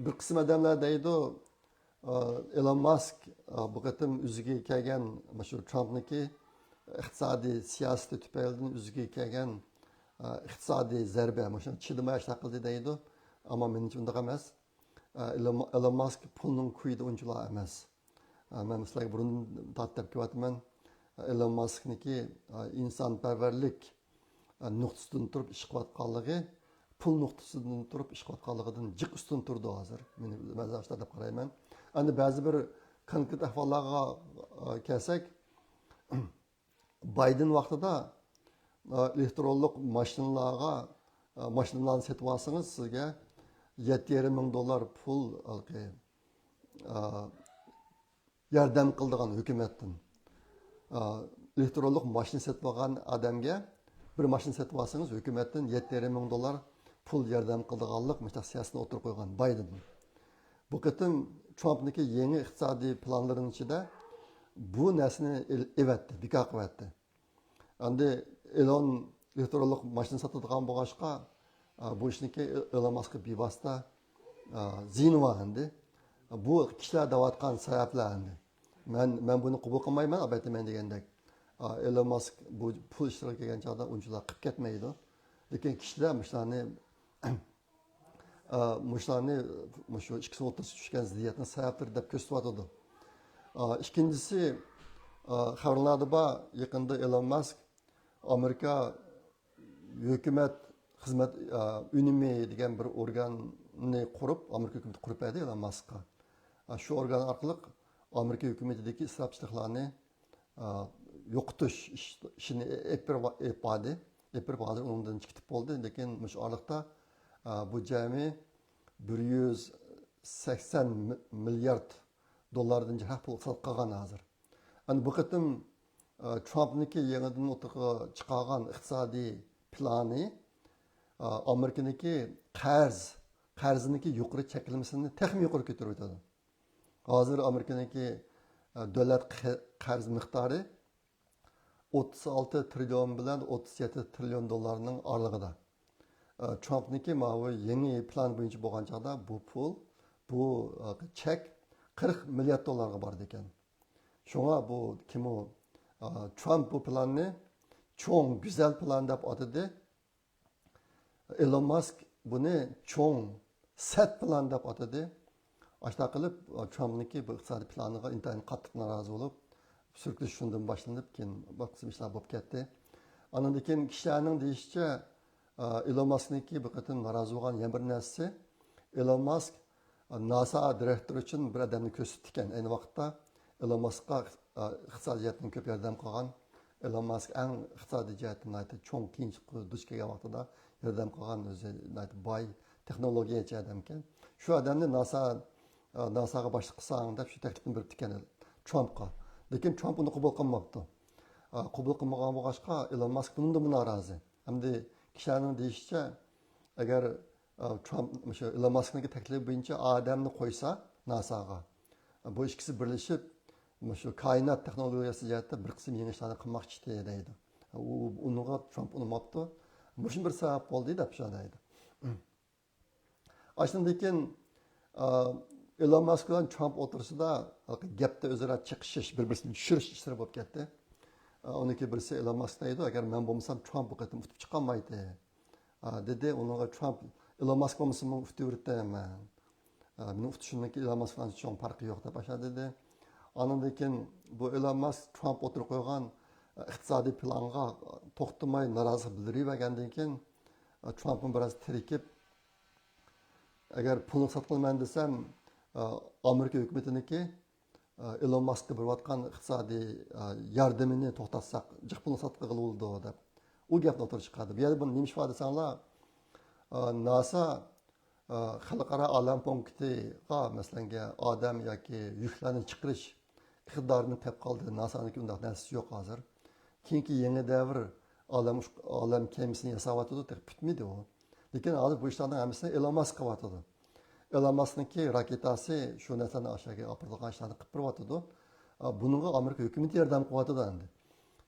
Speaker 1: Bir qism odamlar deydi, Elon Musk bu qatim o'ziga kelgan, shu Trumpniki iqtisodiy siyosati tufaylidan o'ziga kelgan iqtisodiy zarba, shuni chidamay ishlar qildi deydi. Ammo menimcha unday emas. Elon Musk pulning kuyida unchalar emas. Men sizlarga burun tortib kelyapman. Elon Muskniki insonparvarlik nuqtasidan turib ish qilayotganligi pul nuqtasidan turib ish qilayotganligidan jiq ustun turdi hozir. Men mazashlar deb qarayman. Endi ba'zi bir konkret ahvollarga kelsak, Biden vaqtida elektronlik mashinalarni setib olsangiz sizga $7,500 pul yordam qildigan hukumatdan. Elektronlik mashina setib olgan odamga bir mashina setib olsangiz hukumatdan $7,500 pul yordam qildiganlik mustaq siyosatini o'tirib qo'ygan Biden. Bu qatim Trumpniki yangi iqtisodiy planlarining ichida bu narsani evatdi, bekor qilyapti. Endi Elon elektronlik mashina sotadigan bo'lg'achqa bu ishniki Elon Muskga bevosita ziyni bor endi. Bu kishilar deyotgan sabablar endi. Men buni qabul qilmayman, albatta degandek. Elon Musk bu pul ishtirok qilgan chog'da unchalar qilib ketmaydi. Lekin kishilar shu ikkisi o'rtasida tushgan ziddiyatni sababdir deb ko'rsatyapti. Ikkinchisi, xabarlarda bor, yaqinda Elon Musk Amerika hukumat xizmat unumi degan bir organni qurib, Amerika hukumati qurib berdi Elon Muskqa. Shu organ orqali Amerika hukumatidagi isrofchiliklarni yo'qotish ishini epadi. Epirib hozir undan chiqib bo'ldi, lekin mush orliqda bu jami 180 milliard dollardan jihat pul qolgan hozir. Endi bu qatim Trumpniki yangidan o'tirga chiqargan iqtisodiy plani Amerikaniki qarziniki yuqori chekilmasini texnik yuqori ko'tarib o'tadi. Hozir Amerikaniki davlat qarz miqdori 36 trilyon bilan 37 trilyon dollarning oralig'ida. Trumpniki mana yangi plan bo'yicha bo'lgan chog'da bu pul, bu chek 40 milliard dollarga bordi ekan. Shunga bu kim u Trump bu planni cho'ng, go'zal plan deb atadi. Elon Musk buni cho'ng, set plan deb atadi. Ashta qilib Trumpniki bu iqtisodiy planiga intayin qattiq norozi bo'lib, surkilish shundan boshlanib, keyin boshqa ishlar bo'lib ketdi. Andan keyin kishilarning deyishicha Elon Muskniki bu qatim norozi bo'lgan yana bir narsasi, Elon Musk NASA direktori uchun bir odamni ko'rsatdi ekan. Ayni vaqtda Elon Muskqa iqtisodiyotning ko'p yordam qilgan, Elon Musk eng iqtisodiy jihatdan cho'ng qiyinchilikqa duch kelgan vaqtida yordam qilgan o'zi boy texnologiyachi odam ekan. Shu odamni NASAga boshliq qilsang deb shu taklifni berib ekan Trumpga. Lekin Trump uni qabul qilmabdi. Qabul qilmagan bo'lg'achqa Elon Musk bundan norozi. Hamda kishilarning deyishicha, agar Trump o'sha Elon Muskning taklifi bo'yicha odamni qo'ysa NASAga, bu ikkisi birlashib shu koinot texnologiyasi jihatda bir qism yangi ishlarni qilmoqchi deydi. Unga Trump unamabdi. Mushun bir sabab bo'ldi deb deydi. Aslında keyin Elon Musk bilan Trump o'tirsida gapda o'zaro chiqishish, bir-birini tushirish ishlari bo'lib ketdi. Uniki birisi Elon Musk deydi, agar men bo'lmasam Trump bu qatim utib chiqolmaydi. Dedi, unga Trump Elon Musk bo'lmasa men utib yuribman. Meni utishimdagi Elon Musk bilan hech farqi yo'q deb dedi. Ondan keyin bu Elon Musk Trump o'tirib qo'ygan iqtisodiy planga to'xtamay norozilik bildiravergandan keyin Trumpni biroz tirikib, agar pulni sotqilman desam, Amerika hukumatiniki Elon Muskga berayotgan iqtisodiy yordamini to'xtatsak, jiq pulni sotqili bo'ldi deb. U gapni o'tirib chiqadi. Bu yerda buni nima ifoda desanglar, NASA xalqaro olam punktiga masalan odam yoki yuklarni chiqarish iqtidorini tep qoldi. NASAniki unday narsasi yo'q hozir. Keyingi yangi davr olam kemisini yasayotdi, bitmedi u. Lekin hozir bu ishlarning hammasini Elon Musk qilyotdi. Elon Musk'niki raketasi shu narsani aşağıya apırılgan ishlarni qilib beryotdi. Bunga Amerika hukumati yordam qilyotdi endi.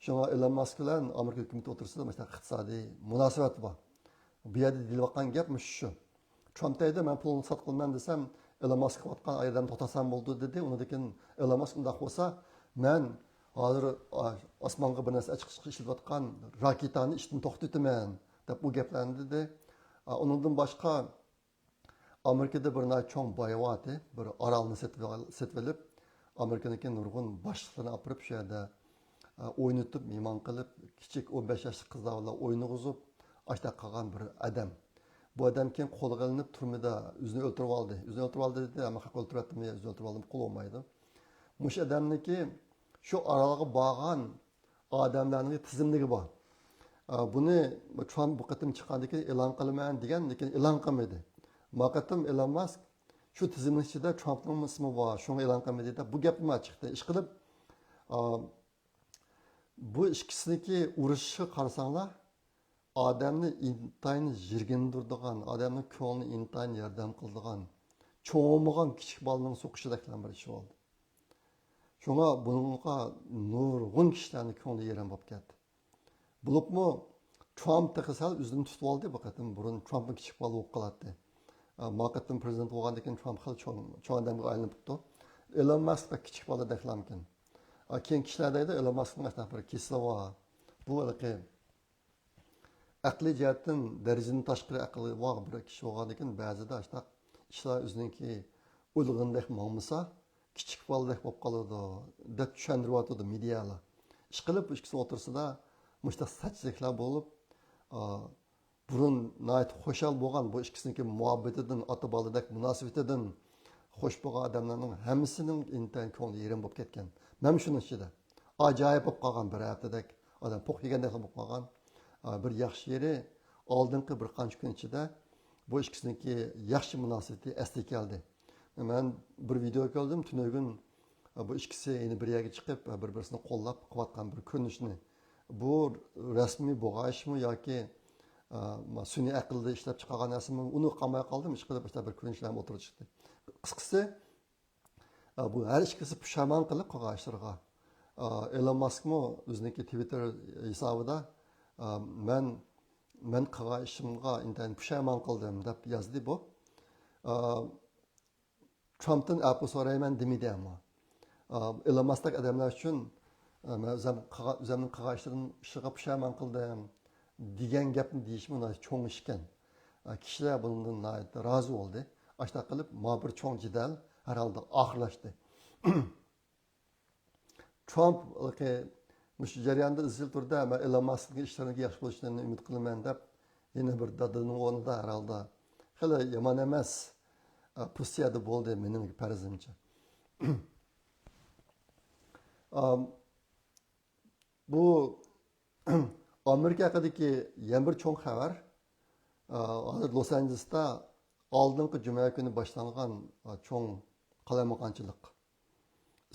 Speaker 1: Shunga Elon Musk bilan Amerika hukumati o'tirsida mesela iqtisodiy munosabat bor. Bu yerda deyilayotgan gap shu. Trump deydi, men pulni sotqilman desam, Elon Musk qilayotgan aydan to'xtasam bo'ldi dedi. Undan keyin Elon Musk undaq bo'lsa, men hozir osmonga bir narsa chiqishga ishlayotgan raketani ishdan to'xtataman deb bu gaplarni dedi. Onundan boshqa Amerikada bir cho'ng boyavati, bir orolni setib olib, Amerikaniki nurg'un boshliqlarni olib shu yerda o'ynatib, mehmon qilib, kichik 15 yoshli qizlar bilan o'ynag'izib, ashta qolgan bir odam. Bu odam keyin qo'lga olinib turmada o'zini o'ltirib oldi. O'zini o'ltirib oldi dedi, ammo haq o'ltiryaptimi, o'zini o'ltirib oldim, qo'l olmaydi. Mush odamniki shu orolga borgan odamlarning tizimligi bor. Buni Trump bu qatim chiqqandan keyin e'lon qilaman degan, lekin e'lon qilmadi. Maqatim Elon Musk shu tizimning ichida Trumpning ismi bor, shuni e'lon qilmadi deb bu gapni chiqdi. Ish qilib bu ikkisiniki urushni qarasanglar, odamni intayin jirgindirdigan, odamning ko'nglini intayin yordam qildigan, cho'ngmagan kichik bolaning so'qishidaklan bir ish bo'ldi. Shunga bunga nurg'un kishilarning ko'ngli yerim bo'lib ketdi. Bo'libmi Trump taqasal o'zini tutib oldi, bu qatim burun Trumpning kichik bola bo'lib qoladi. Maqatim prezident bo'lgandan keyin Trump xil cho'ng odamga aylanib ketdi. Elon Musk da kichik bola deklamkin. Keyin kishilar deydi, Elon Muskning bir kesili bor. Bu aqliy jihatdan darajadan tashqari aqli bor bir kishi bo'lgandan keyin ba'zida ishlar o'ziniki o'ylig'indek bo'lmasa, kichik boladek bo'lib qoladi deb tushuntiryapti medialar. Ish qilib ikkisi o'tirsida mushta sachliklar bo'lib, burun nayt xo'shal bo'lgan bu ikkisiniki muhabbatidan, ota boladek munosabatidan xo'sh bo'lgan odamlarning hammasining intayin ko'ngli yerim bo'lib ketgan. Mana shuning ichida ajoyib bo'lib qolgan bir haftadek odam po'q yegandek bo'lib qolgan. Bir yaxshi yeri oldingi bir qancha kun ichida bu ikkisiniki yaxshi munosabati asli keldi. Men bir video ko'rdim, tunugun bu ikkisi yine bir yerga chiqib, bir-birini qo'llab qilayotgan bir ko'rinishni. Bu rasmiy bo'g'ashmi yoki sun'iy aqlda ishlab chiqargan narsami, uni qamay qoldim, ish qilib bir ko'rinishlarni o'tirib chiqdi. Qisqasi bu har ikkisi pushaymon qilib qolgan ishlarga. Elon Muskmi o'ziniki Twitter hisobida men qilgan ishimga intayin pushaymon qildim deb yozdi bu. Trump'dan apple so'rayman demidi ammo. Elon Musk'dagi odamlar uchun o'zimning qilgan ishiga pushaymon qildim degan gapni deyish buni cho'ng ish ekan. Kishilar bundan rozi bo'ldi. Ashta qilib bir cho'ng jidal har holda oxirlashdi. Trump mush jarayonda izchil turdi, men Elon Musk'ning ishlariga yaxshi bo'lishini umid qilaman deb yana bir dadaning o'rnida har holda hali yomon emas pozitsiyada bo'ldi mening farzimcha. Bu Amerika haqidagi yana bir cho'ng xabar. hozir Los Anjelesda oldingi juma kuni boshlangan cho'ng qalamoqonchilik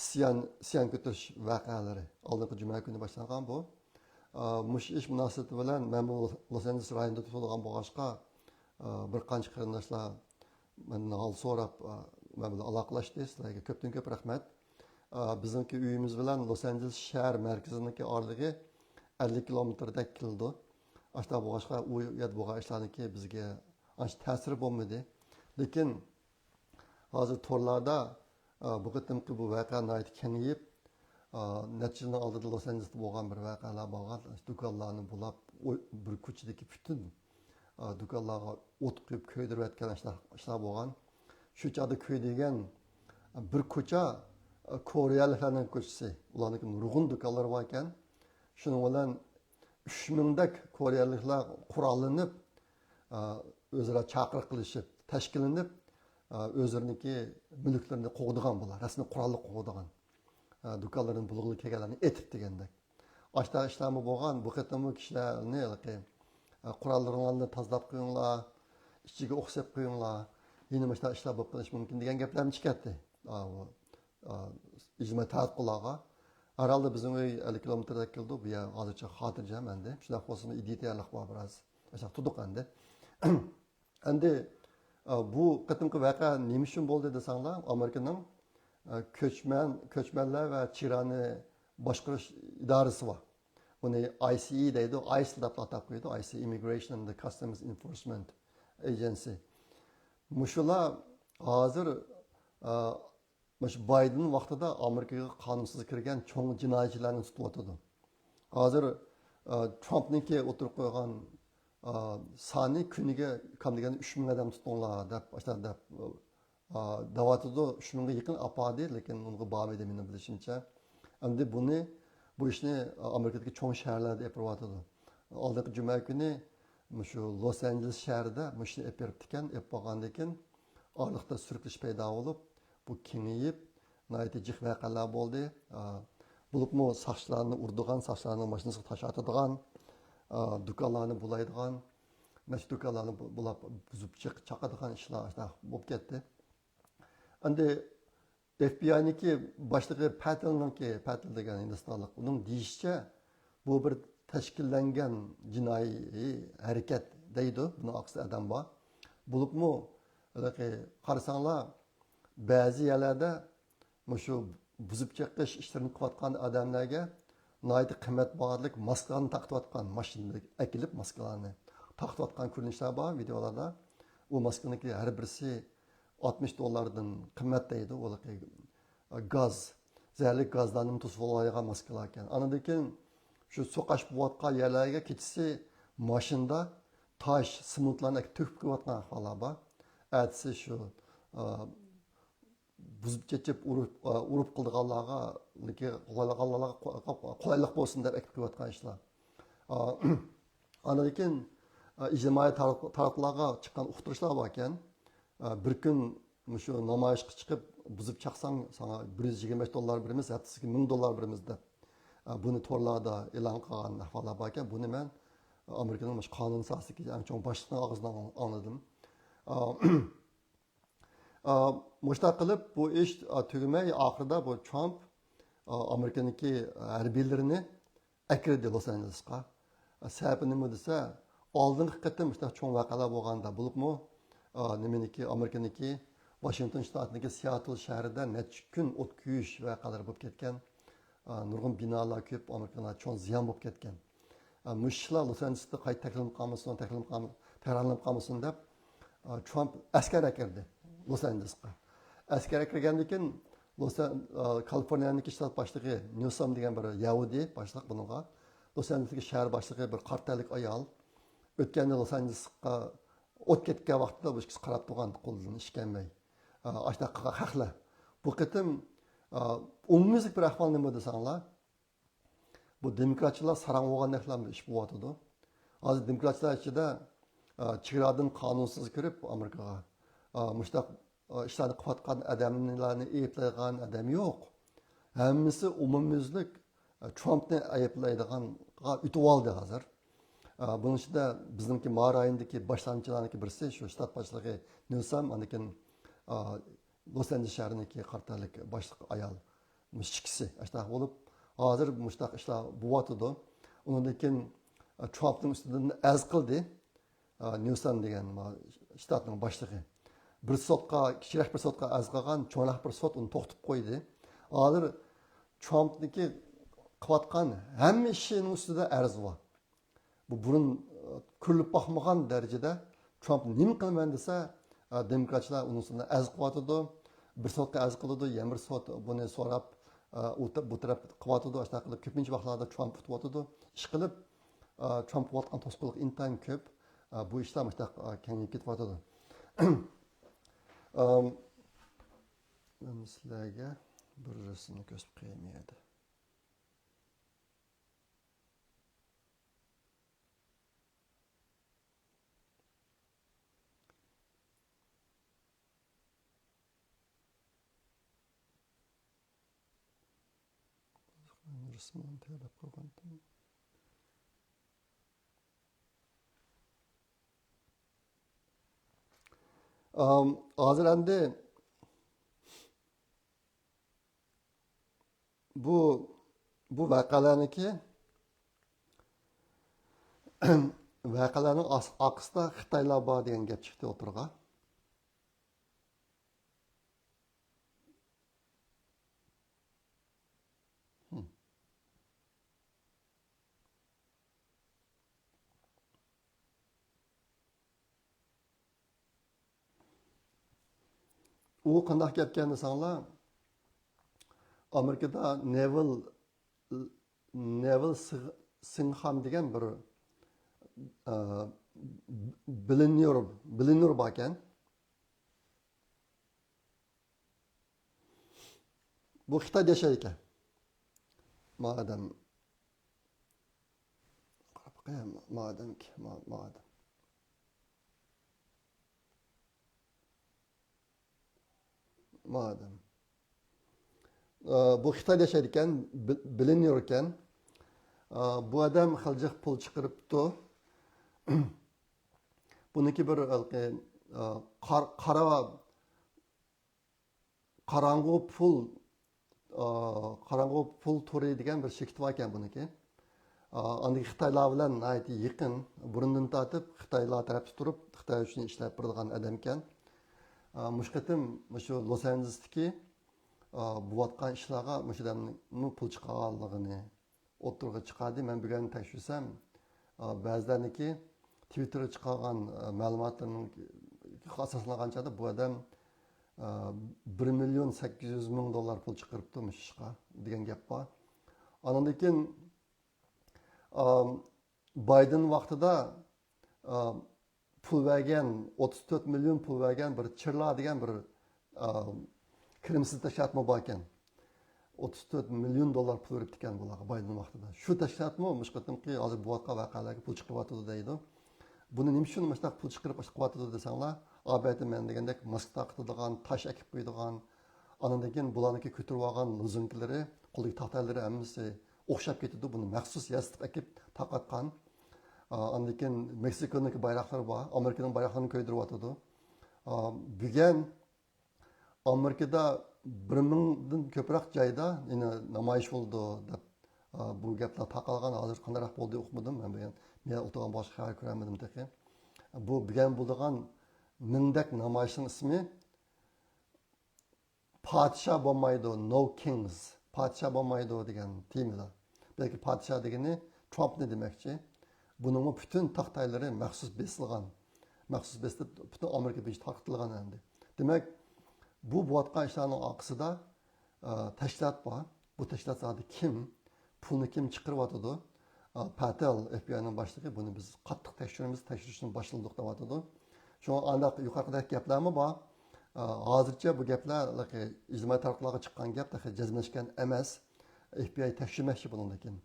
Speaker 1: isyon ko'tarish voqealari oldingi juma kuni boshlangan bu. Mush ish munosabati bilan men bu Los Anjeles rayonida tug'ilgan bo'lg'achqa bir qancha qarindoshlar mendan hol so'rab men bilan aloqalashdi. Sizlarga ko'pdan ko'p rahmat. Bizniki uyimiz bilan Los Anjeles shahar markaziniki oraligi 50 kilometrdek keldi. Ashta bo'lg'achqa u yerda bo'lgan ishlarniki bizga ancha ta'siri bo'lmadi. Lekin hozir to'rlarda bu qitimki bu voqea nihoyat kengayib, necha yilning oldida Los Anjelesda bo'lgan bir voqealar bo'lgan. Do'konlarni bulab bir ko'chadagi butun do'konlarga o't qo'yib ko'ydirayotgan ishlar bo'lgan. Shu chog'da ko'ydigan bir ko'cha Koreyaliklarning ko'chasi. Ularning nurg'un do'konlari bor ekan. Shuning bilan 3000 dak Koreyaliklar qurollanib, o'zaro chaqiriq qilishib, tashkillanib, o'zlariniki mulklarini qo'g'digan bular, rasmiy qurolli qo'g'digan. Do'konlarning bulug'li kelganlarni etib degandek. Ashta ishlarmi bo'lgan, bu qatamli kishilarni qurollaringlarni tozalab qo'yinglar, ichiga o'xshab qo'yinglar, yana mana ishlar bo'lib qolish mumkin degan gaplarni chiqardi. İcma tadqiqlarga herhalde bizim uy 50 kilometrda keldi. Bu yer hozircha xotirjam endi. Shunday bo'lsa ideallik bor biroz. O'sha tuduq endi. Endi bu qatimqi voqea nima uchun bo'ldi desanglar, Amerikaning ko'chmanlar va chegarani boshqarish idorasi bor. Uni ICE deydi, ICE deb atab qo'ydi. ICE Immigration and Customs Enforcement Agency. Mushular hozir Biden vaqtida Amerikaga qonunsiz kirgan cho'ng jinoyatchilarni tutib o'tadi. Hozir Trumpniki o'tirib qo'ygan soni kuniga kam deganda 3000 odam tutinglar deb deb davatida 3000 ga yaqin apadi, lekin unga bormaydi meni bilishimcha. Endi bu ishni Amerikadagi cho'ng shaharlarda yapyapti. Oldingi juma kuni shu Los Anjeles shahrida mushni yapyapti ekan, yapgandan keyin orliqda surkilish paydo bo'lib, bu kengayib, nihoyatda jiq voqealar bo'ldi. Bo'libmi soqchilarni urdigan, soqchilarni mashinasiga tosh otadigan, do'konlarni bulaydigan, mana shu do'konlarni bulab buzib chaqadigan ishlar bo'lib ketdi. Endi FBI'niki boshlig'i Patel degan hindistonlik, uning deyishicha bu bir tashkillangan jinoiy harakat deydi. Buni aqsi adam bor. Bo'libmi qarasanglar ba'zi yerlarda shu buzib chiqish ishlarini qilayotgan odamlarga nihoyat qimmatbaholik maskalarni taqtiyotgan, mashinada akilib maskalarni taqtiyotgan ko'rinishlar bor videolarda. U maskaniki har birisi $60 qimmat deydi. U gaz, zaharli gazlarni to'sib olgan maskalar ekan. Anadan keyin shu so'qash bo'layotgan yerlarga ketisi mashinada tosh, sementlarni to'kib qo'yotgan ahvollar bor. Atsi shu buzib ketib urib qildiganlarga qulaylik bo'lsin deb akib qo'yotgan ishlar. Anadan keyin ijtimoiy tarmoqlarga chiqqan uqtirishlar bor ekan. Bir kun shu namoyishga chiqib buzib chaqsang sana $125 beramiz, haftasiga $1000 beramiz deb buni to'rlarda e'lon qilgan ahvollar bor ekan. Buni men Amerikaning qonun sohasidagi eng chong boshliqning og'zidan angladim. Mushta qilib bu ish tugamay oxirida bu Trump Amerikaniki harbiylarini akirdi Los Anjelesga. Sababi nima desa, oldingi qatim shunday cho'ng voqealar bo'lganda bo'libmi, nimaniki Amerikaniki Washington shtatidagi Seattle shahrida necha kun o't kuyish voqealari bo'lib ketgan. Nurg'un binolar ko'p, Amerikaga cho'ng ziyon bo'lib ketgan. Mushlar Los Anjelesda qayta takrorlanib qolmasin deb Trump askar akirdi Los Anjelesga. Askar akirgandan keyin Kaliforniyaniki shtat boshlig'i Newsom degan bir Yahudi boshliq bunga Los Anjelesdagi shahar boshlig'i bir qartalik ayol o'tganda Los Anjelesga o't ketgan vaqtda bu ikki qarab turgan qo'ldan ishkanmay. Ashtaqa haqlar. Bu qitim umumiylik bir ahvol nima desanglar, bu demokratchilar sarang bo'lgandeklar ish bo'lyotdi. Hozir demokratchilar ichida chegaradan qonunsiz kirib Amerikaga mushtaq ishlarni qilayotgan odamlarni ayblaydigan odam yo'q. Hammasi umumiylik Trumpni ayblaydiganga o'tib oldi hozir. Bunun ichida bizningki Marayindagi boshlanchilarniki birisi shu shtat boshlig'i Newsom, anikin Los Angeles shahriniki qartalik boshliq ayol mushkisi ashtaq bo'lib, hozir mushtaq ishlar bo'lyotidi. Undan keyin Trumpning ustidan az qildi Newsom degan shtatning boshlig'i. Bir sotqa, kichikroq bir sotqa az qilgan, cho'naq bir sot uni to'xtatib qo'ydi. Hozir Trumpniki qilayotgan hamma ishining ustida arz bor. Bu burun ko'rilib boqmagan darajada Trump nima qilman desa, demokratlar uning ustidan az qilyotidi. Bir sotga az qiladi, yana bir sot buni so'rab bu taraf qilyotidi. Shunaqa qilib ko'pincha vaqtlarda Trump tutyotidi. Ish qilib Trump qilayotgan to'sqinlik intayin ko'p. Bu ishlar mushtaqa kengayib ketyotidi. Men sizlarga bir rasmni ko'rsatib qo'ymaydi. Rasmini tayyorlab qo'ygandim. Hozir endi bu voqealarniki voqealarning oqisida Xitoylar bor degan gap chiqdi o'tirg'a. U qanday gapgan desanglar, Amerikada Neville Singham degan bir bilinur bor ekan. Bu Xitoyda yashaydi ekan. Madam bu Xitoyda yashaydi ekan, bilinur ekan. Bu odam xiljiq pul chiqaribdi. Buniki bir qarang'u pul turi degan bir shirkat bor ekan buniki. Andagi Xitoylar bilan yaqin, burundan tortib Xitoylar tarafda turib, Xitoy uchun ishlab turadigan odam ekan. Mushqatim shu Los Angelesdagi bo'layotgan ishlarga mushularning pul chiqarganligini o'tirg'a chiqardi. Men bugun tekshirsam, ba'zilarniki Twitterga chiqargan ma'lumotlarning asoslanganchada bu odam $1,800,000 pul chiqaribdi mush ishga degan gap bor. Ondan keyin Biden vaqtida pul vergan, 34 milyon pul vergan bir Chirla degan bir kirimsiz tashkilotmi bor ekan. $34 milyon pul verib ekan bularga Biden vaqtida. Shu tashkilotmi mushqatimki hozir bu voqealarga pul chiqaryotdi deydi. Buni nima uchun mana pul chiqarib chiqaryotdi desanglar, albatta men degandek mask taqadigan, tosh akib qo'yadigan, andan keyin bularniki ko'tarib olgan luzunklari, qo'ldagi taxtalari hammasi o'xshab ketadi. Buni maxsus yasitib akib taqatgan. Andan keyin Meksikoniki bayroqlari bor, Amerikaning bayroqlarini ko'ydiryotdi. Bugun Amerikada 1000dan ko'proq joyda namoyish bo'ldi deb bu gaplar taqalgan. Hozir qanday bo'ldi o'qimadim men bugun. Men o'tirgan boshqa xabar ko'rmadim dedi. Bu bugun bo'lgan mindak namoyishning ismi Podshoh bo'lmaydi, no kings. Podshoh bo'lmaydi degan temada. Belki podshoh degani Trumpni demakchi. Buning butun taxtaylari maxsus besilgan. Maxsus besilib butun Amerika bo'yicha tarqatilgan endi. Demak, bu bo'layotgan ishlarning orqasida tashkilot bor. Bu tashkilotlarda kim, pulni kim chiqaryotdi? Patel, FBI'ning boshlig'i, buni biz qattiq tekshirishni boshladik deyotdi. Shunga aniq yuqoridagi gaplarmi bor? Hozircha bu gaplar ijtimoiy tarmoqlarga chiqqan gap, jazmlashgan emas. FBI tekshirmoqchi bundan keyin.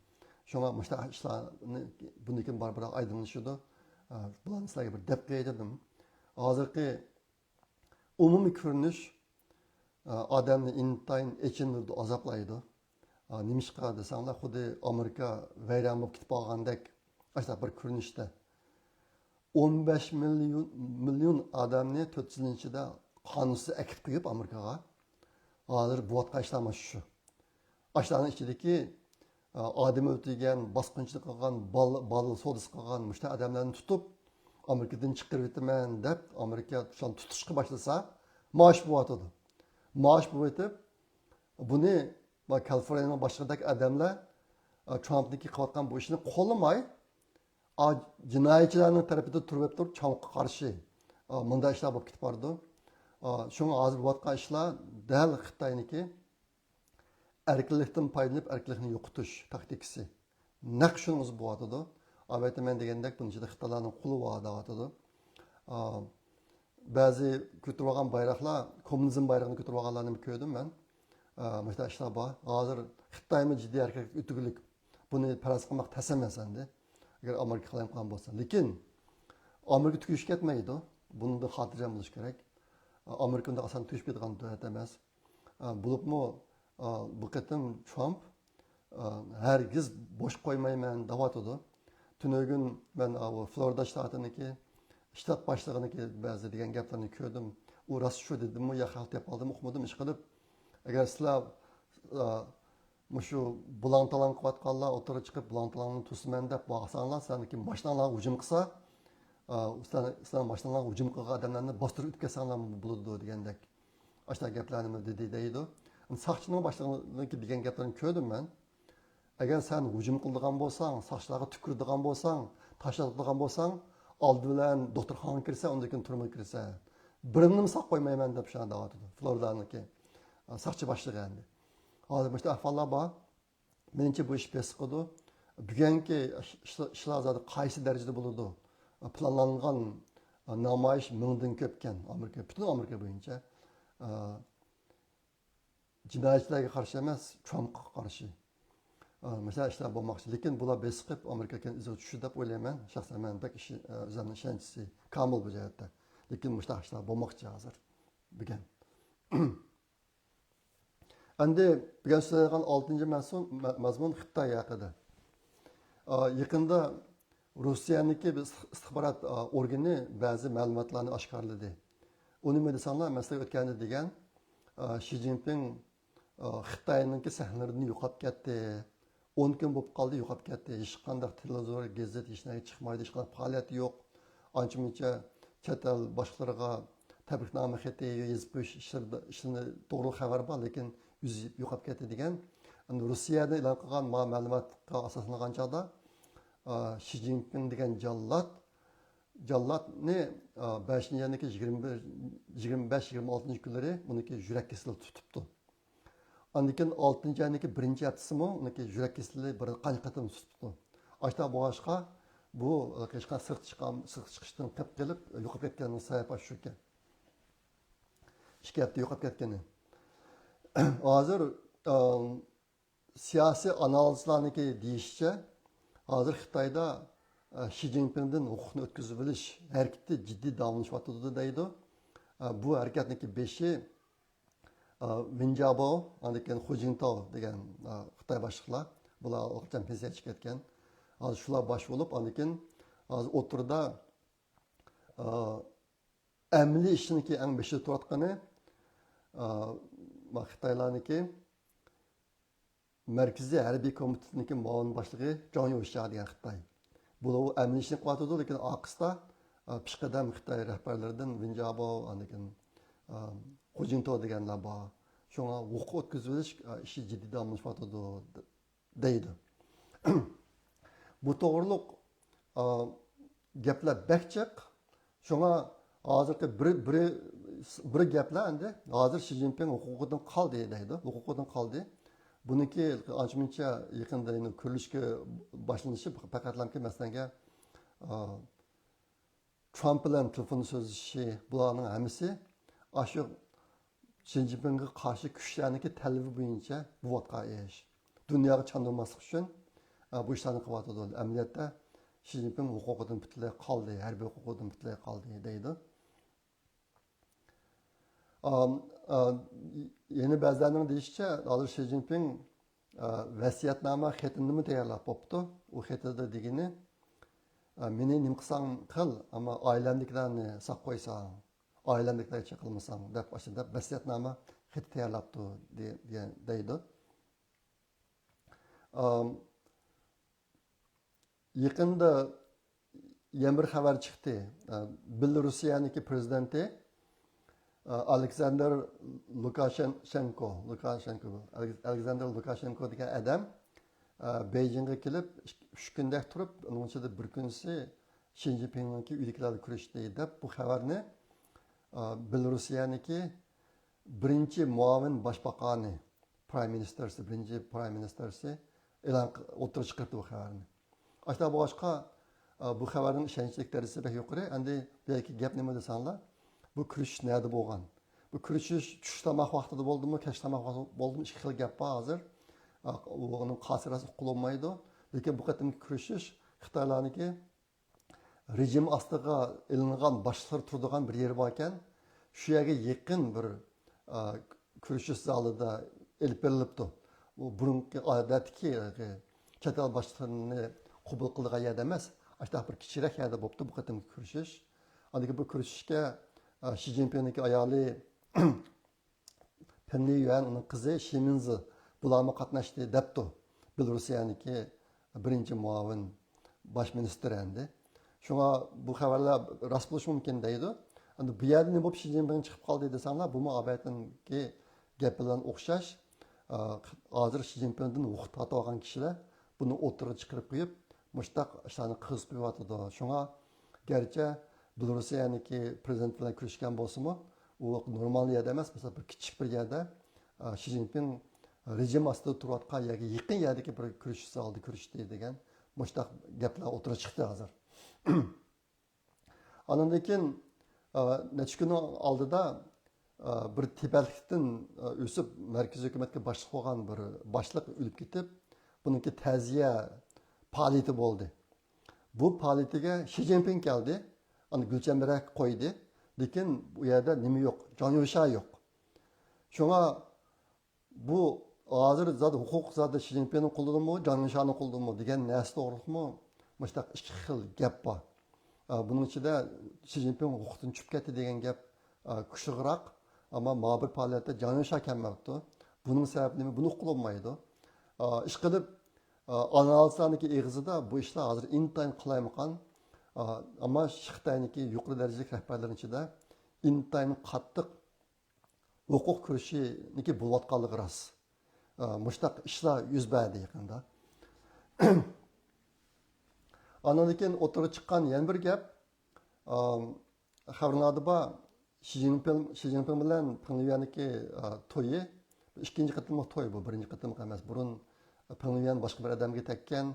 Speaker 1: Shunga mushtaqa ishlarni bundan keyin baribir oydinlashadi. Bularni sizlarga bir deb qo'ydim. Hozirgi umumiy ko'rinish odamni intayin echindirdi, azoblaydi. Nimishqa desanglar, xuddi Amerika vayron bo'lib ketib qolgandek Aşağı bir ko'rinishda 15 million odamni 4 yil ichida qonunsiz akib qo'yib Amerikaga hozir bo'tqa ishlamas shu. Ashlarning ichidagi odam o'ldirgan, bosqinchilik qilgan, bol savdosi qilgan mushta odamlarni tutib Amerikadan chiqarib o'taman deb Amerika tutishga boshlasa, maosh bo'yotadi. Maosh bo'yotib buni Kaliforniyaning boshqadagi odamlar Trumpniki qilayotgan bu ishni qo'llamay jinoyatchilarning tarafida turib Trumpga qarshi bunday ishlar bo'lib ketib bordi. Shunga hozir bo'layotgan ishlar dal Xitoyniki erkinlikdan foydalanib erkinlikni yo'qotish taktikasi. Naq shunimiz bo'yotadi. Albatta men degandek bunun ichida Xitoylarning quli bo'yotadi. Ba'zi ko'tarib olgan bayroqlar, kommunizm bayrog'ini ko'tarib olganlarni ko'rdim men. Mesela ishlar bor. Hozir Xitoymi jiddiy hareket o'tigulik buni faraz qilmoq tas emas endi. Agar Amerika qilayotgan bo'lsa. Lekin Amerika tugish ketmaydi. Bunda xotirjam bo'lish kerak. Amerikada asan tushmaydigan davlat emas. Bo'libmi bu qatim Trump hargiz bo'sh qo'ymayman deyotdi. Tunugün men Florida shtatiniki shtat boshlig'iniki ba'zi degan gaplarni ko'rdim. U rost shu dedimmi, yo xalta deb oldim, o'qimadim, ish qilib. Agar sizlar shu bulang-talang qilayotganlar o'tirib chiqib bulang-talangni to'siman deb boqsanglar, saniki mashinalarga hujum qilsa, sizlar mashinalarga hujum qilgan odamlarni bostirib o'tib ketsanglar bo'ladi degandek. Ashta gaplarni deydi. Saqchining boshlig'iniki degan gaplarni ko'rdim men. Agar sen hujum qiladigan bo'lsang, sochlarga tukiradigan bo'lsang, tashlatadigan bo'lsang, oldi bilan doktorxonaga kirsa, undan keyin turmaga kirsa, birimni saq qo'ymayman deb shuna deyotdi. Floridaniki saqchi boshlig'i endi. Hozir bu ahvollar bor. Menimcha bu ish bes qildi. Bugungi ishlar zodi qaysi darajada bo'ladi? Planlangan namoyish mingdan ko'p ekan Amerika, butun Amerika bo'yicha. Jinoyatchilarga qarshi emas, Trumpga qarshi. Mesela ishlar bo'lmoqchi, lekin bular besqib Amerikaga izoh tushishi deb o'ylayman. Shaxsan men bak ish o'zimning ishonchisi komil bu jihatda. Lekin mushta ishlar bo'lmoqchi hozir. Bugun. Endi bugun so'ralgan 6-mazmun Xitoy haqida. Yaqinda Rossiyaniki istixborot organi ba'zi ma'lumotlarni oshkorladi. Uni nima desanlar, masalan o'tganda degan Xi Jinping Xitoyningki sahnalarini yo'qotib ketdi. 10 kun bo'lib qoldi, yo'qolib ketdi. Hech qanday televizor, gazet hech narsa chiqmaydi, hech qanday faoliyat yo'q. Ancha-muncha chet el boshliqlariga tabriknoma xati yozib qo'yish ishini to'g'ri xabar bor, lekin yüzüp yo'qolib ketdi degan. Rossiyada e'lon qilgan ma'lumotga asoslangan chog'da Xi Jinping degan jallatni 5-yaniki 25-26 kunlari buniki yurak kasali tutibdi. Ondan 6-yaniki 1-haftasimi uniki yurak kasali bir qancha qatim tutibdi. Ashta boshqa bu hech qanday sirt chiqishdan qilib yo'qolib ketganini sabab shu ekan. 2 hafta yo'qolib ketgani. Hozir siyosiy analizlarniki deyishicha, hozir Xitoyda Xi Jinpingdan huquqni o'tkazib olish harakati jiddiy davomlashyapti deydi. Bu harakatniki beshi Wen Jiabao, ondan keyin Hu Jintao degan Xitoy boshliqlar, bular o'qishdan pensiyaga chiqib ketgan. Hozir shular bosh bo'lib, ondan keyin hozir o'tirda amli ishniki eng beshi turayotgani Xitoylarniki Markaziy harbiy komitetniki muavin boshlig'i Zhang Youxia degan Xitoy. Bu amli ishni qilyotdi, lekin oqisda pishqadam Xitoy rahbarlaridan Wen Jiabao, ondan keyin Hu Jintao deganlar bor. Shunga huquq o'tkazib olish ishi jiddiy davomlashyapti deydi. Bu to'g'riliq gaplar bakchiq. Shunga hozirgi bir gaplar endi hozir Xi Jinping huquqidan qoldi deydi. Huquqidan qoldi. Buniki ancha-muncha yaqinda ko'rilishga boshlanishi faqatlamki masalanga Trump bilan telefon so'zlashi bularning hammasi shu Xi Jinpingga qarshi kuchlarniki talabi bo'yicha bu vatqa ish. Dunyoga chandurmaslik uchun bu ishlarni qilyapti. Amaliyotda Xi Jinping huquqidan butunlay qoldi, harbiy huquqidan butunlay qoldi deydi. Yeni ba'zilarning deyishicha, hozir Xi Jinping vasiyatnoma xatini tayyorlab bo'pti. U xatida degani meni nim qilsang qil, ammo oilamdagilarni saq qo'ysang, oilamdagilarcha qilmasang deb ashunda vasiyatnoma xat tayyorlabdi deydi. Yaqinda yana bir xabar chiqdi. Belorussiyaniki prezidenti Alexander Lukashenko degan adam Beijingga kelib 3 kunda turib, uning ichida bir kunisi Xi Jinping'ninki uydagilarga ko'rishdi deb bu xabarni Belorussiyaniki birinchi muavin boshbaqoni birinchi prime ministersi e'lon o'tirib chiqardi bu xabarni. Ashta boshqa bu xabarning ishonchlik darajasi pek yuqori. Endi belki gap nima desanglar, bu kurashish nerede bo'lgan? Bu kurashish tush tomoq vaqtida bo'ldimi, kech tomoq bo'ldimi? Ikki xil gap bor hozir. Uning qasirasi qilolmaydi. Lekin bu qatimki kurashish Xitoylarniki rejim ostiga ilingan boshliqlar turadigan bir yer bor ekan, shu yerga yaqin bir kurashish zalida elib berilibdi. Bu burungi odatki chet el boshliqlarini qabul qilgan yerda emas, ashta bir kichikroq yerda bo'libdi bu qatimki kurashish. Andagi bu kurashishga Xi Jinping'ninki ayoli Penli Yuan, uning qizi Shiminzi bularni qatnashdi debdi. Belorussiyaniki birinchi muavin bosh ministr endi. Shunga bu xabarlar rost bo'lishi mumkin deydi. Endi bu yerda nima bo'lib Xi Jinping chiqib qoldi desanglar, bu muhabbatniki gap bilan o'xshash. Hozir Xi Jinpingdan vaqt tatib olgan kishilar buni o'tirib chiqarib qo'yib, mushtaq ishlarni qizib qo'yotdi. Shunga garchi Belorussiyaniki prezident bilan ko'rishgan bo'lsa-mu, u normal yerda emas, masalan bir kichik bir yerda Xi Jinping rejim ostida turayotgan yerga yaqin yerdagi bir ko'rishish zalida ko'rishdi degan mushtaq gaplar o'tirib chiqdi hozir. Ondan keyin necha kun oldida bir Tibetdan o'sib markaziy hukumatga boshliq bo'lgan bir boshliq o'lib ketib, buniki ta'ziya faoliyati bo'ldi. Bu faoliyatiga Xi Jinping keldi, ani gulchambarak qo'ydi, lekin bu yerda nima yo'q, jonyosha yo'q. Shunga bu hozir zot huquq zot Xi Jinpingning qo'lidami, jonyoshaning qo'lidami degan narsa to'g'rimi? Mushtaq ikki xil gap bor. Buning ichida Xi Jinping huquqdan tushib ketdi degan gap kuchliroq, ammo ma'bir faoliyatda jonyosha kelmabdi. Buning sababi nima? Buni qilolmaydi. Ish qilib analizlarniki eg'izida bu ishlar hozir intayin qilaymiqan. Ammo Xitoyniki yuqori darajali rahbarlar ichida intayin qattiq huquq kurashiniki bo'layotganligi rost. Mushtaq ishlar yuz berdi yaqinda. Ondan keyin o'tirib chiqqan yana bir gap, xabarlarda bor Xi Jinping bilan Pyongyangdagi to'yi ikkinchi qatimli to'y bu, birinchi qatimli emas. Burun Pyongyang boshqa bir odamga tekkan,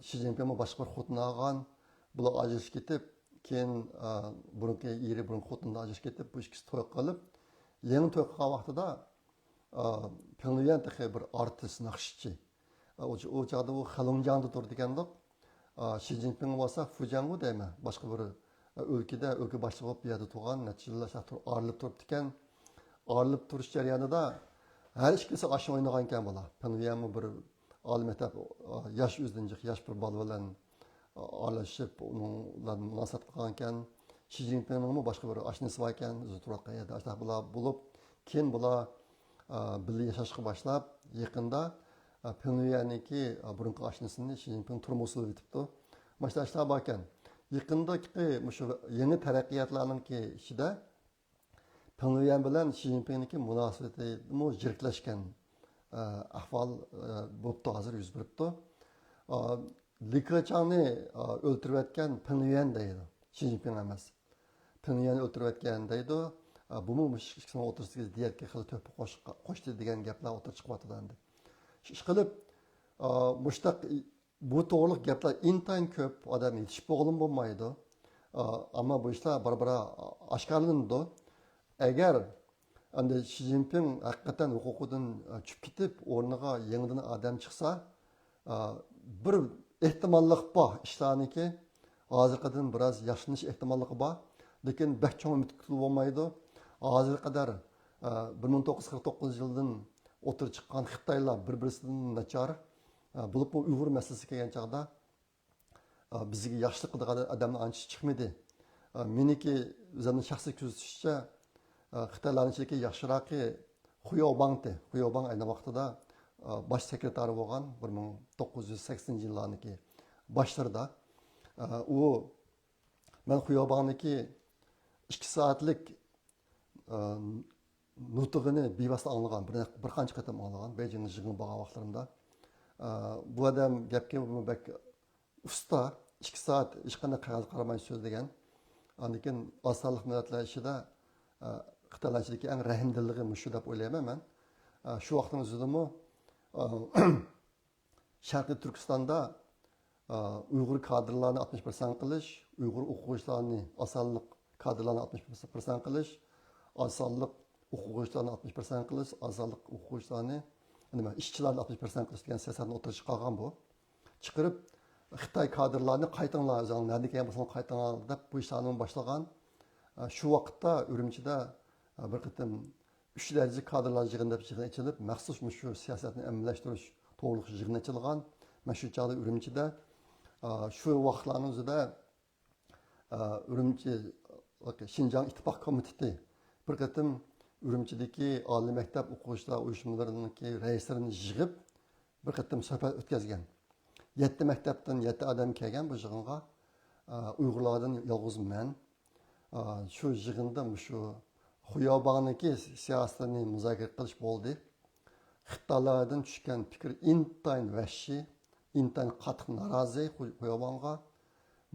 Speaker 1: Xi Jinping boshqa bir xotin olgan, bular ajrashib ketib, keyin burungi eri burun xotindan ajrashib ketib, bu ikkisi to'y qilib, yangi to'y qilgan vaqtida Pyongyangdagi bir artist, naqshchi, o chog'da u Xalonjangda turdi ekanda, Xi Jinping bo'lsa Fujiangu deymi, boshqa bir o'lkada o'lka boshlig'i bo'lib bu yerda turgan, necha yillar arilib turibdi ekan. Arilib turish jarayonida har ikkisi oshna o'ynagan ekan bular. Pyongyang bir oliy maktab yosh o'zdanjiq yosh bir bola bilan aralashib, ularni munosabat qilgan ekan. Xi Jinpingning boshqa bir oshnasi bor ekan, o'zi turayotgan yerda ashta bular bo'lib, keyin bular birga yashashga boshlab, yaqinda Pyongyangdagi burungi oshnasini Xi Jinping turmushga o'tibdi. Mana shu ishlar bor ekan. Yaqindagi shu yangi taraqqiyotlarning ichida Pyongyang bilan Xi Jinpingniki munosabati jirklashgan ahvol bo'libdi, hozir yuz beribdi. Li Keqiangni o'ltirayotgan Pyongyang deydi, Xi Jinping emas. Pyongyangni o'ltirayotgan deydi. Bu ikkisini o'tirishga diyetga xil to'pi qo'shdi degan gaplar o'tirib chiqyapti endi. Ish qilib mushtaq bu to'g'riliq gaplar intayin ko'p odam yetishib bo'g'ilib bo'lmaydi. Ammo bu ishlar bir-biri oshkorlandi. Agar endi Xi Jinping haqiqatan huquqidan tushib ketib, o'rniga yangidan odam chiqsa, bir ehtimollik bor ishlarniki hozirgidan biroz yaxshilanish ehtimolligi bor. Lekin bak cho'ng umid qilib bo'lmaydi. Hozir qadar 1949 yildan o'tirib chiqqan Xitoylar bir-birisidan nachar bo'lib Uyg'ur masalasi kelgan chog'da bizga yaxshilik qiladigan odamlar ancha chiqmaydi. Meniki o'zimning shaxsiy kuzatishimcha xitoylarnichiki yaxshiraqi Xuyobang ayni vaqtida bosh sekretari bo'lgan 1980 yillarniki boshlarida u men Xuyobangniki 2 soatlik nutug'ini bevosita anglagan, bir qancha qatam anglagan Beijingni yig'in bo'lgan vaqtlarimda. Bu odam gapga bak usta 2 soat hech qanday qog'oz qaramay so'zlagan. Ondan keyin osonlik millatlar ichida xitoylarchilikka eng rahmdilligi mushu deb o'ylayman men. Shu vaqtning o'zidami Sharqiy Turkistonda Uyg'ur kadrlarni 60% qilish, Uyg'ur o'quvchilarni osonlik kadrlarni 60% qilish, osonlik o'quvchilarni 60% qilish, osonlik o'quvchilarni nima ishchilarni 60% qilish degan siyosatni o'tirib chiqargan bu. Chiqarib Xitoy kadrlarni qaytinglar, o'zing nima degan bo'lsa qaytinglar deb bu ishlarni boshlagan. Shu vaqtda Urumchida bir qatim 3 darajali kadrlar yig'ini deb yig'in ochilib, maxsus shu siyosatni amallashtirish to'g'riq yig'in ochilgan. Mana shu chog'da Urumchida shu vaqtlarning o'zida Urumchi Xinjiang ittifoq komiteti bir qatim Urumchidagi oliy maktab o'quvchilar uyushmalarininki raislarini yig'ib bir qatim suhbat o'tkazgan. 7 maktabdan 7 odam kelgan bu yig'inga. Uyg'urlardan yolg'iz men. Shu yig'inda shu Xuyobangniki siyosatini muzokara qilish bo'ldi. Xitoylardan tushgan fikr intayin vahshiy, intayin qattiq norozi Xuyobanga.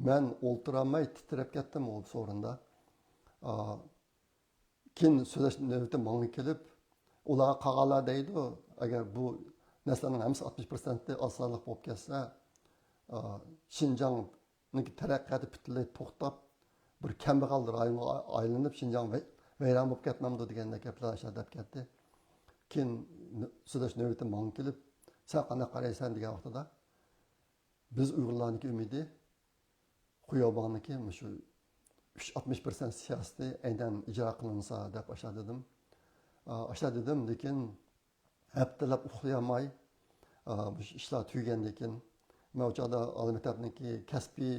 Speaker 1: Men o'ltiramay titrab ketdim o o'rinda. Keyin so'zlash navbati menga kelib, ular qag'alar deydi, agar bu narsalarning hammasi 60% osonlik bo'lib ketsa, Xinjiangning taraqqiyoti butunlay to'xtab, bir kambag'al rayonga aylanib Xinjiang vayron bo'lib ketmamdi degandek gaplar deb ketdi. Keyin so'zlash navbati menga kelib, sen qanday qaraysan degan vaqtida biz Uyg'urlarniki umidi Xuyobangniki shu 60% siyosati aynan ijro qilinsa deb dedim, lekin haftalab uxlayolmay ishlar tugagandan keyin men o'chada oliy maktabniki kasbiy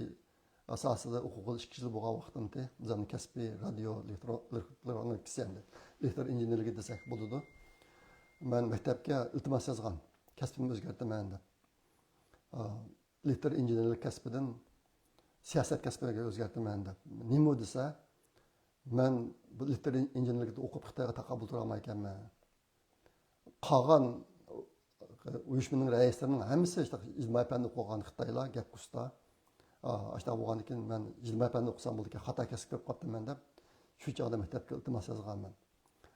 Speaker 1: asosida o'quv 2 yil bo'lgan vaqtimda o'zimni kasbiy radio elektr injenerligi desak bo'ladi. Men maktabga iltimos yozgan, kasbimni o'zgartiraman deb. Elektr injenerlik kasbidan siyosat kasbiga o'zgartiraman deb. Nima desa, men bu elektr injenerlikda o'qib Xitoyga taqabul tura olmayapman. Qolgan uyushmaning raislarining hammasi ijtimoiy fan o'qigan Xitoylar gap usta. Ashta bo'lgandan keyin men ijtimoiy fan o'qisam bo'ldi, xato kasb qilib qoldim deb shu chog'da maktabga iltimos yozganman.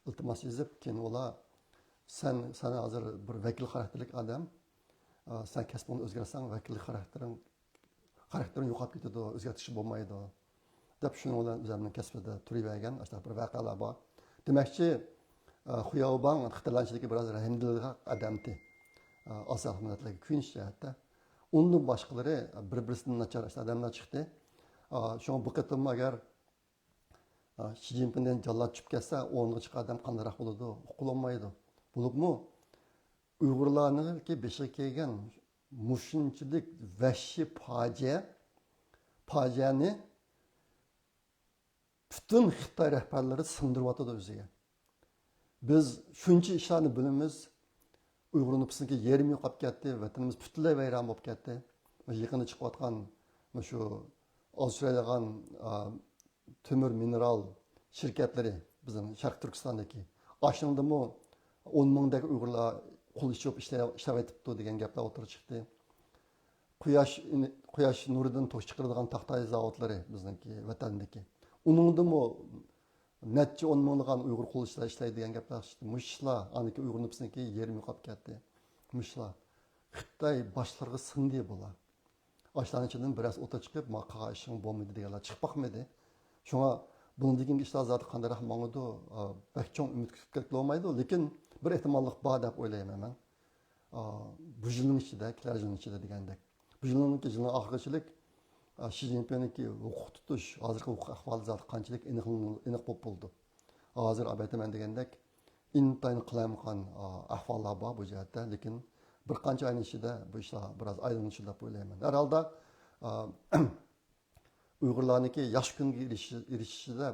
Speaker 1: Iltimos yozib, keyin ular sen hozir bir vakil xarakterlik odam, sen kasbingni o'zgarsang vakillik xaraktering yo'qolib ketadi, o'zgartirish bo'lmaydi deb shuni bilan o'zimning kasbida turavergan ashta bir voqealar bor. Demakchi, Xuyobang xitoylarchiligi biroz rahmdil odamdi. Asal millatlarga kuyinish jihatda. Undan boshqalari bir-birisidan nachar odamlar chiqdi. Shunga bu qatim agar Xi Jinpingdan jallod tushib ketsa, o'rniga chiqqan odam qandayroq bo'ladi? Uqulolmaydi. Bo'libmi? Uyg'urlarningki beshiga kelgan mushunchilik vahshiy fojiani butun Xitoy rahbarlari sindiryotdi o'ziga. Biz shuncha ishlarni bilamiz. Uyg'ur nüfusuniki yerim yo'qolib ketdi, vatanimiz butunlay vayron bo'lib ketdi. Yaqinda chiqayotgan shu Avstraliyadan temir mineral shirkatlari bizning Sharq Turkistondagi ashundimi 10 mingdagi Uyg'urlar qo'l ishib ishlayotibdi degan gaplar o'tirib chiqdi. Quyosh nuridan to'sh chiqaradigan taxtay zavodlari bizningki vatandagi. Uningdimi necha 10 minglagan Uyg'ur qo'l ishlaydi degan gaplar chiqdi. Mushlar, aniki Uyg'ur nüfusuniki yerim yo'qolib ketdi. Mushlar. Xitoy boshlarga sindi bular. Ashlarning ichidan biroz o'ta chiqib, maqaga ishing bo'lmaydi deganlar chiqib boqmadi. Shunga bundan keyingi ishlar zoti qandayroq mang'idi, bakchong umid kutib ketolmaydi, lekin bir ehtimollik bor deb o'ylayman men. Bu yilning ichida, kelar yilning ichida degandek. Bu yilning oxirichilik Xi Jinping'niki huquq tutish, hozirgi huquq ahvoli zoti qanchalik aniq bo'lib bo'ldi. Hozir aytaman degandek, intayin qilayotgan ahvollar bor bu jihatda, lekin bir qancha oyning ichida bu ishlar biroz aylanishi deb o'ylayman. Har holda Uyg'urlarniki yaxshi kunga erishishida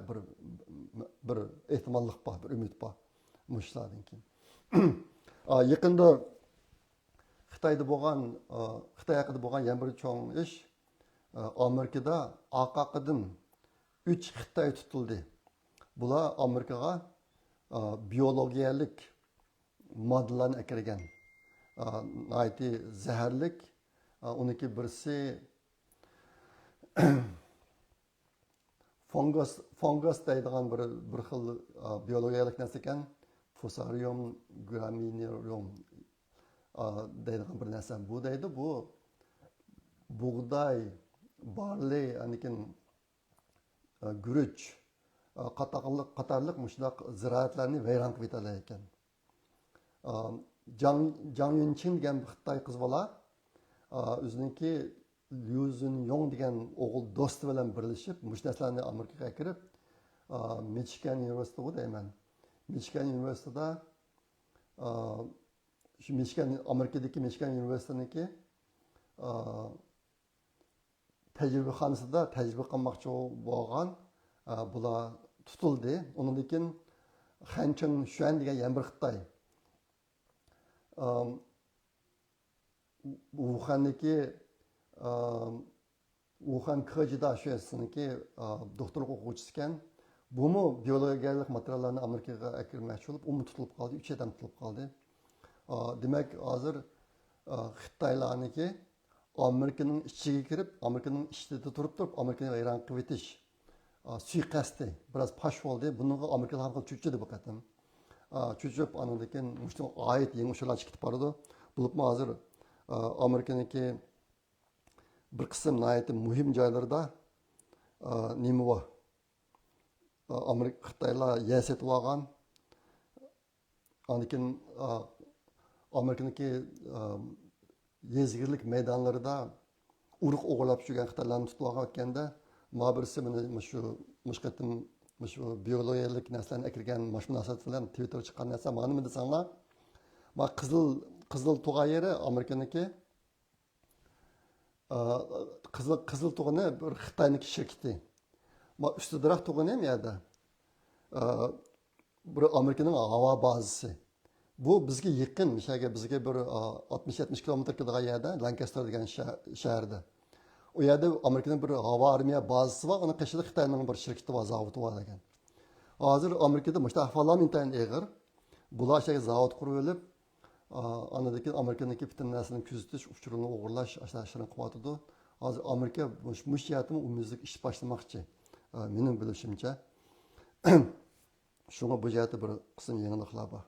Speaker 1: bir ehtimollik bor, bir umid bor mushlardan keyin. Yaqinda Xitoy haqida bo'lgan yana bir cho'ng ish, Amerikada AQQdan 3 Xitoy tutildi. Bular Amerikaga biologiyalik moddalarni akirgan. Ayti zaharlik, uniki birisi fungus deydigan bir xil biologiyalik narsa ekan. Fusarium graminearum deydigan bir narsa. Bu deydi, bu bug'doy, barli, anikin guruch, qatorliq mushundoq ziroatlarni vayron qilib ketadi ekan. Jang Yunchin degan bir Xitoy qiz bola o'ziniki Liu Zunyong degan o'g'il do'sti bilan birlashib mush narsalarni Amerikaga kirib, Michigan University'da deyman. Michigan University'da shu Amerikadagi Michigan University'niki tajribaxonasida tajriba qilmoqchi bo'lgan bular tutildi. Undan keyin Han Cheng-Xuan degan yana bir Xitoy Wuhan KJ'da shuyasiniki doktorlik o'quvchisi ekan. Bumi biologiyalik materiallarni Amerikaga akirmoqchi bo'lib, u tutilib qoldi, 3 odam tutilib qoldi. Demak, hozir Xitoylarniki Amerikaning ichiga kirib, Amerikaning ichida turib, Amerikani vayron qilib etish suiqasdi biroz pash bo'ldi. Bunga Amerikalar ham cho'chidi bu qatam. Cho'chib, andan keyin mushtu oyat yangi usullar chiqib bordi. Bo'libmi hozir Amerikaniki bir qism nihoyatda muhim joylarda nima bor? Xitoylar yasatib olgan. Andan keyin Amerikaniki yezgirlik maydonlarida urug' o'g'irlab yurgan Xitoylarni tutib olganda, ma'birisi mana shu biologiyalik narsalarni akirgan munosabat bilan Twitter chiqqan narsa mana nima desanglar, ma qizil tug'a yeri Amerikaniki qizil tug'ani bir Xitoyniki shirkati. Ma ustidaroq tug'ani ham yerda bir Amerikaning havo bazasi. Bu bizga yaqin, bizga bir 60-70 kilometr kelgan yerda, Lancaster degan shaharda. O yerda Amerikaning bir havo armiya bazasi bor, uning qo'shida Xitoyning bir shirkati bor, zavodi bor degan. Hozir Amerikada mushta ahvollar intayin og'ir. Bular zavod qurib olib, anadan keyin Amerikaniki butun narsani kuzatish, uchurini o'g'irlash, ashlashirini qilyotdi. Hozir Amerika mush yerda umumiylik ish boshlamoqchi. Mening bilishimcha. Shunga bu yerda bir qism yangiliklar bor.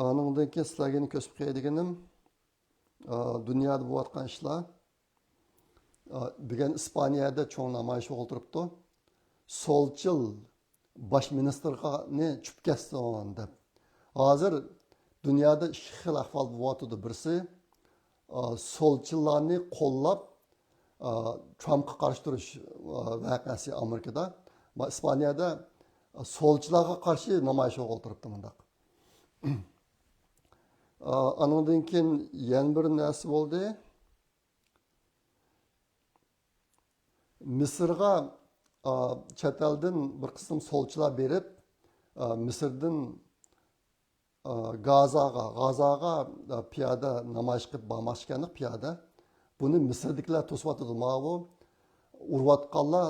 Speaker 1: Andan keyin sizlarga ko'rsatib qo'yadiganim dunyoda bo'layotgan ishlar. Bugun Ispaniyada cho'ng namoyish o'tiribdi. Solchil bosh ministerni chupkasdan deb. Hozir dunyoda ikki xil ahvol bo'layotdi. Birisi solchillarni qo'llab Trumpga qarshi turish voqeasi Amerikada. Ispaniyada solchilarga qarshi namoyish o'tiribdi bundaq. Andan keyin yana bir narsa bo'ldi. Misrga chet eldan bir qism solchilar berib, Misrdan G'azoga piyoda namoyish qilib bormoqchikanlik piyoda. Buni Misrdagilar to'sib bu urayotganlar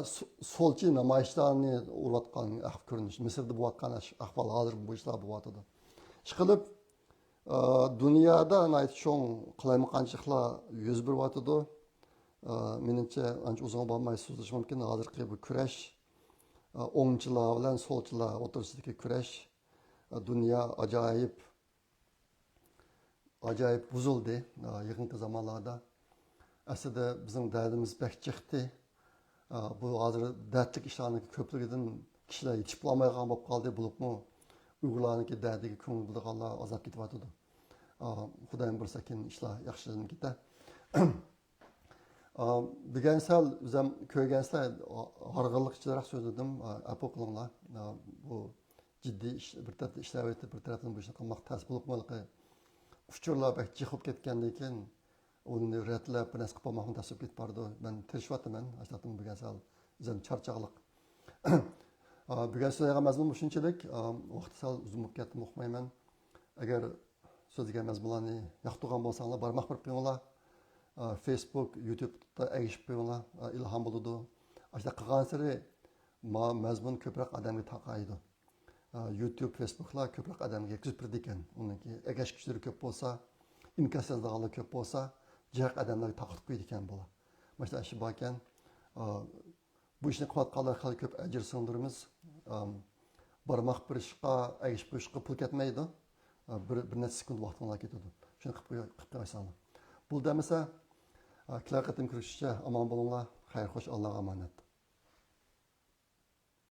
Speaker 1: solchi namoyishlarni urayotgan ko'rinish. Misrda bo'layotgan ahvol hozir bu ishlar bo'layotdi. Ishqilib dunyoda cho'ng qilayotganchiliklar yuz beryotdi. Menimcha ancha uzoq bo'lmay so'zlash mumkin. Hozirgi bu kurash o'ngchilar bilan solchilar o'rtasidagi kurash dunyo ajoyib buzildi yaqinqi zamonlarda. Aslida bizning dardimiz pek chiqdi. Bu hozir dardlik ishlarning ko'pligidan kishilar yetishib olmayotgan bo'lib qoldi. Bo'libmi Uyg'urlarniki dardiga ko'ngil bilganlar azab ketyotdi. Xudoyim bilsa keyin ishlar yaxshilanib ketar. Degan sal o'zim ko'rgansizlar harg'inlik ichidaroq so'zladim. Apo qilinglar. Bu jiddiy ish, bir tarafda ishlayotib, bir tarafdan bu ishni qilmoq tas bo'lib qoldi. Uchurlar bak chiqib ketgandan keyin uni rətlab bir nəsə qılmaqın təsvib etib bardı. Mən tirişiyatman, aşağıdan bir gəl izən çarçaqlıq. Бүгін сөйлеген мәзмұн шунчалык, вақыт сәл ұзын болып кетті оқымаймын. Әгер сөйлеген мәзмұнларны яқтырған болсаңlar, бармақ бір қойыңlar. Facebook, YouTube'da әгішіп қойыңlar, ilham болады. Ашта қылған сәрі мәзмұн көпірек адамға тақайды. YouTube, Facebook'lar көпірек адамға жеткізіп берді екен. Оныңки әгеш күштері көп болса, имкасыздығалы көп болса, жақ адамдарға тақырып қойды екен бола. Мәшта әші бар екен. Bu işini qilayotganlar xil ko'p ajr singdiramiz. Barmoq bir ishga, agish bu ishga pul ketmaydi. Bir necha sekund vaqtinglar ketadi. Shuni qilib qo'yasanglar. Bu demasa, kelar qatim ko'rishishcha omon bo'linglar. Xayr, xo'sh, Allohga omonat.